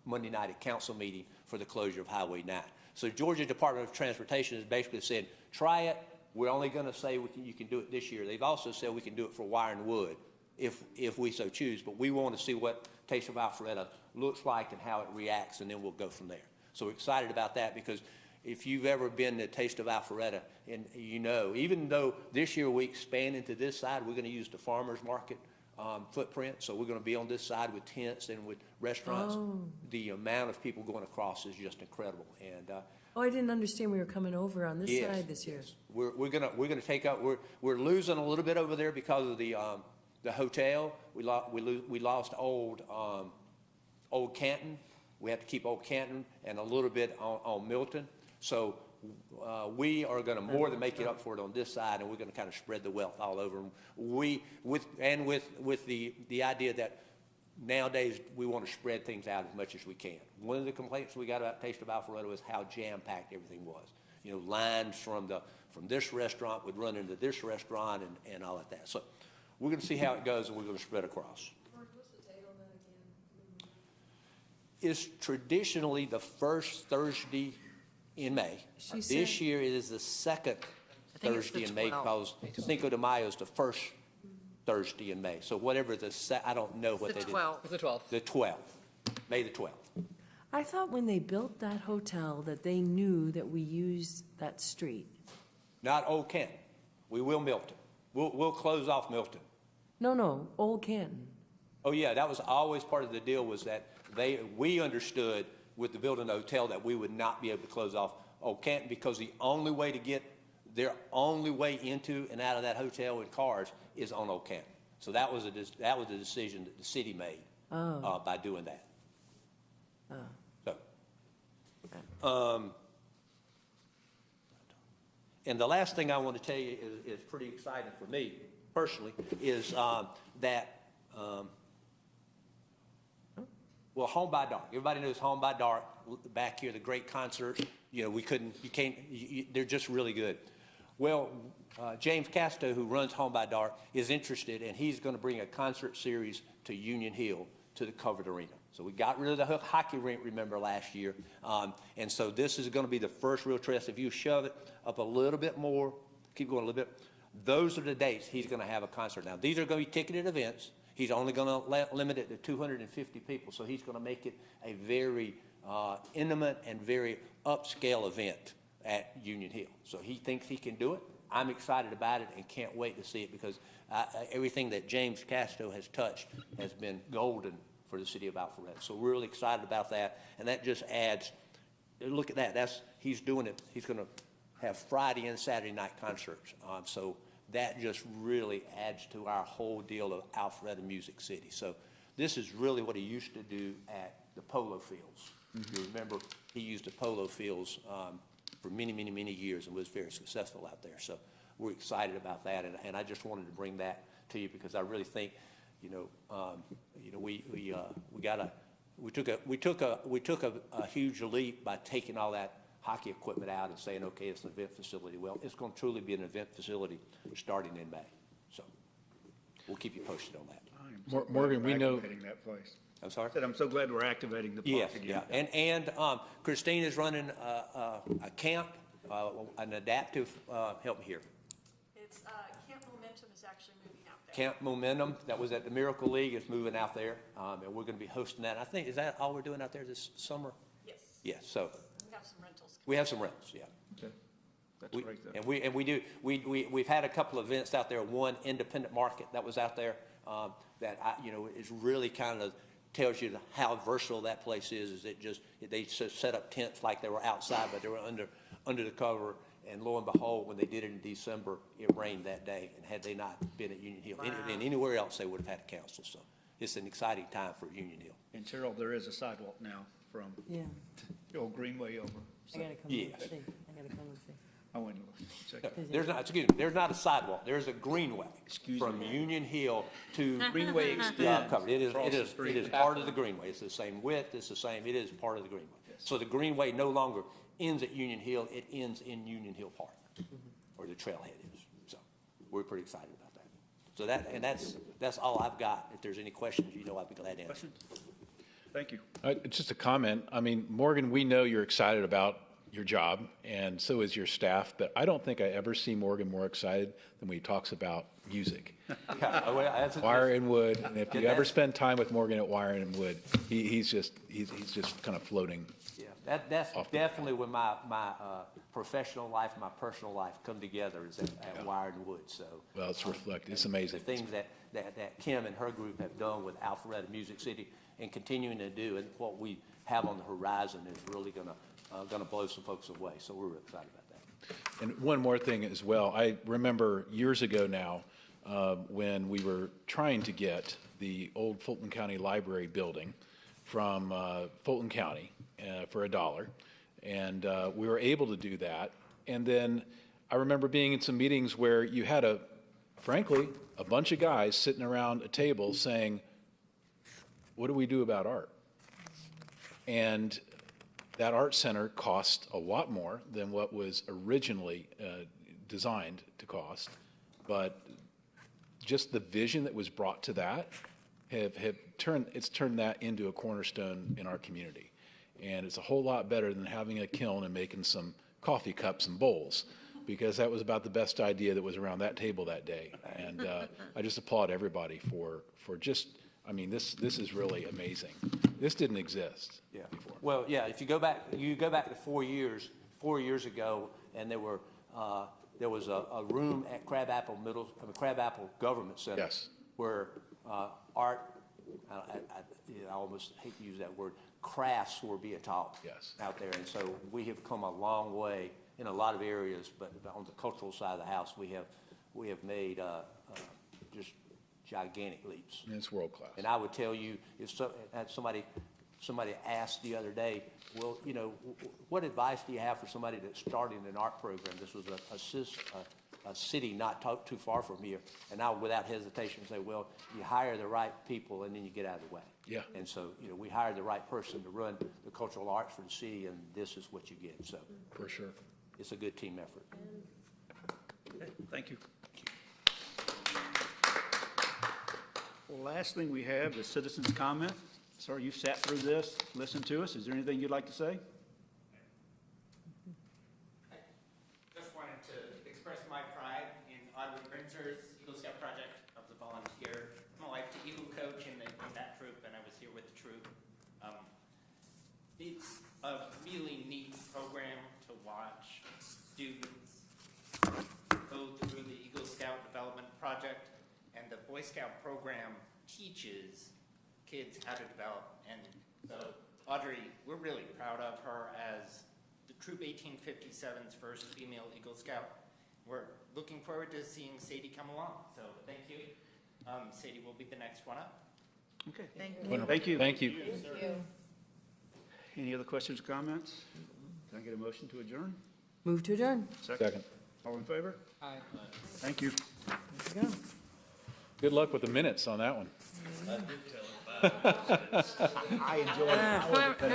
Monday night at council meeting for the closure of Highway 9. So Georgia Department of Transportation has basically said, try it. We're only going to say you can do it this year. They've also said we can do it for wire and wood if we so choose, but we want to see what Taste of Alfreda looks like and how it reacts, and then we'll go from there. So we're excited about that because if you've ever been to Taste of Alfreda, and you know, even though this year we expand into this side, we're going to use the farmers market footprint. So we're going to be on this side with tents and with restaurants. Oh. The amount of people going across is just incredible. And I didn't understand we were coming over on this side this year. Yes. We're gonna take out. We're losing a little bit over there because of the hotel. We lost old Canton. We have to keep Old Canton and a little bit on Milton. So we are going to more than make it up for it on this side, and we're going to kind of spread the wealth all over. With the idea that nowadays we want to spread things out as much as we can. One of the complaints we got about Taste of Alfreda was how jam-packed everything was. You know, lines from this restaurant would run into this restaurant and all of that. So we're going to see how it goes, and we're going to spread across. It's traditionally the first Thursday in May. This year it is the second Thursday in May because Cinco de Mayo is the first Thursday in May. So whatever I don't know what they did. The 12th. The 12th. May the 12th. I thought when they built that hotel that they knew that we used that street. Not Old Canton. We will Milton. We'll close off Milton. No, Old Canton. Oh yeah, that was always part of the deal was that we understood with the building the hotel that we would not be able to close off Old Canton because the only way to get their only way into and out of that hotel with cars is on Old Canton. So that was a decision that the city made by doing that. So, and the last thing I want to tell you is pretty exciting for me personally is that. Well, Home by Dark. Everybody knows Home by Dark. Back here, the great concerts. You know, they're just really good. Well, James Casto, who runs Home by Dark, is interested, and he's going to bring a concert series to Union Hill to the covered arena. So we got rid of the hockey rink, remember, last year. And so this is going to be the first real test. If you shove it up a little bit more, keep going a little bit, those are the dates he's going to have a concert. Now, these are going to be ticketed events. He's only going to limit it to 250 people, so he's going to make it a very intimate and very upscale event at Union Hill. So he thinks he can do it. I'm excited about it and can't wait to see it because everything that James Casto has touched has been golden for the city of Alpharetta. So we're really excited about that, and that just adds, look at that. He's doing it. He's going to have Friday and Saturday night concerts. So that just really adds to our whole deal of Alfreda Music City. So this is really what he used to do at the polo fields. Mm-hmm. You remember he used the polo fields for many, many, many years and was very successful out there. So we're excited about that, and I just wanted to bring that to you because I really think, we took a huge leap by taking all that hockey equipment out and saying, okay, it's an event facility. Well, it's going to truly be an event facility starting in May. So we'll keep you posted on that. Morgan, we know. That place. I'm sorry? I said I'm so glad we're activating the park again. Yeah, and Christine is running a camp, an adaptive, help me here. It's, Camp Momentum is actually moving out there. Camp Momentum, that was at the Miracle League, is moving out there, and we're going to be hosting that. I think, is that all we're doing out there this summer? Yes. Yes, so. We have some rentals. We have some rentals, yeah. Okay. That's great, though. And we've had a couple of events out there. One independent market that was out there that is really kind of tells you how versatile that place is. They set up tents like they were outside, but they were under the cover. And lo and behold, when they did it in December, it rained that day. And had they not been at Union Hill, and anywhere else, they would have had to cancel. So it's an exciting time for Union Hill. And Terrell, there is a sidewalk now from the old Greenway over. I gotta come Yes. and see. I gotta come and see. I went to check. There's not a sidewalk. There's a greenway from Union Hill to Greenway extends. covered. It is street. part of the greenway. It's the same width. It's the same. It is part of the greenway. So the greenway no longer ends at Union Hill. It ends in Union Hill Park, where the trailhead is. So we're pretty excited about that. So that's all I've got. If there's any questions, I'd be glad to answer. Questions? Thank you. Just a comment. I mean, Morgan, we know you're excited about your job, and so is your staff, but I don't think I ever see Morgan more excited than when he talks about music. Wire and Wood, and if you ever spend time with Morgan at Wire and Wood, he's just kind of floating. Yeah, that's definitely when my professional life and my personal life come together is at Wired and Wood. So Well, it's reflected. It's amazing. The things that Kim and her group have done with Alpharetta Music City and continuing to do, and what we have on the horizon is really going to blow some folks away. So we're really excited about that. And one more thing as well. I remember years ago now when we were trying to get the old Fulton County Library building from Fulton County for $1, and we were able to do that. And then I remember being in some meetings where you had frankly, a bunch of guys sitting around a table saying, what do we do about art? And that art center cost a lot more than what was originally designed to cost, but just the vision that was brought to that have turned that into a cornerstone in our community. And it's a whole lot better than having a kiln and making some coffee cups and bowls, because that was about the best idea that was around that table that day. And I just applaud everybody for just, I mean, this is really amazing. This didn't exist before. Well, yeah, if you go back to 4 years ago, and there was a room at Crabapple Government Center. Yes. Where art, I almost hate to use that word, crafts were being taught. Yes. Out there. And so we have come a long way in a lot of areas, but on the cultural side of the house, we have made just gigantic leaps. And it's world class. And I would tell you, if somebody asked the other day, well, what advice do you have for somebody that's starting an art program? This was a city not too far from here. And I would, without hesitation, say, well, you hire the right people and then you get out of the way. Yeah. And so, we hired the right person to run the cultural arts for the city, and this is what you get. So For sure. it's a good team effort. Okay, thank you. Well, last thing we have is citizens' comment. Sir, you've sat through this, listened to us. Is there anything you'd like to say? Just wanted to express my pride in Audrey Brinzer's Eagle Scout project. I was a volunteer my life to Eagle coach in that troop, and I was here with the troop. It's a really neat program to watch students go through the Eagle Scout development project, and the Boy Scout program teaches kids how to develop. And so Audrey, we're really proud of her as the Troop 1857's first female Eagle Scout. We're looking forward to seeing Sadie come along. So thank you. Sadie will be the next one up. Okay. Thank you. Thank you. Thank you. Thank you. Any other questions or comments? Can I get a motion to adjourn? Move to adjourn. Second. All in favor? Aye. Thank you. There you go. Good luck with the minutes on that one. I enjoyed it.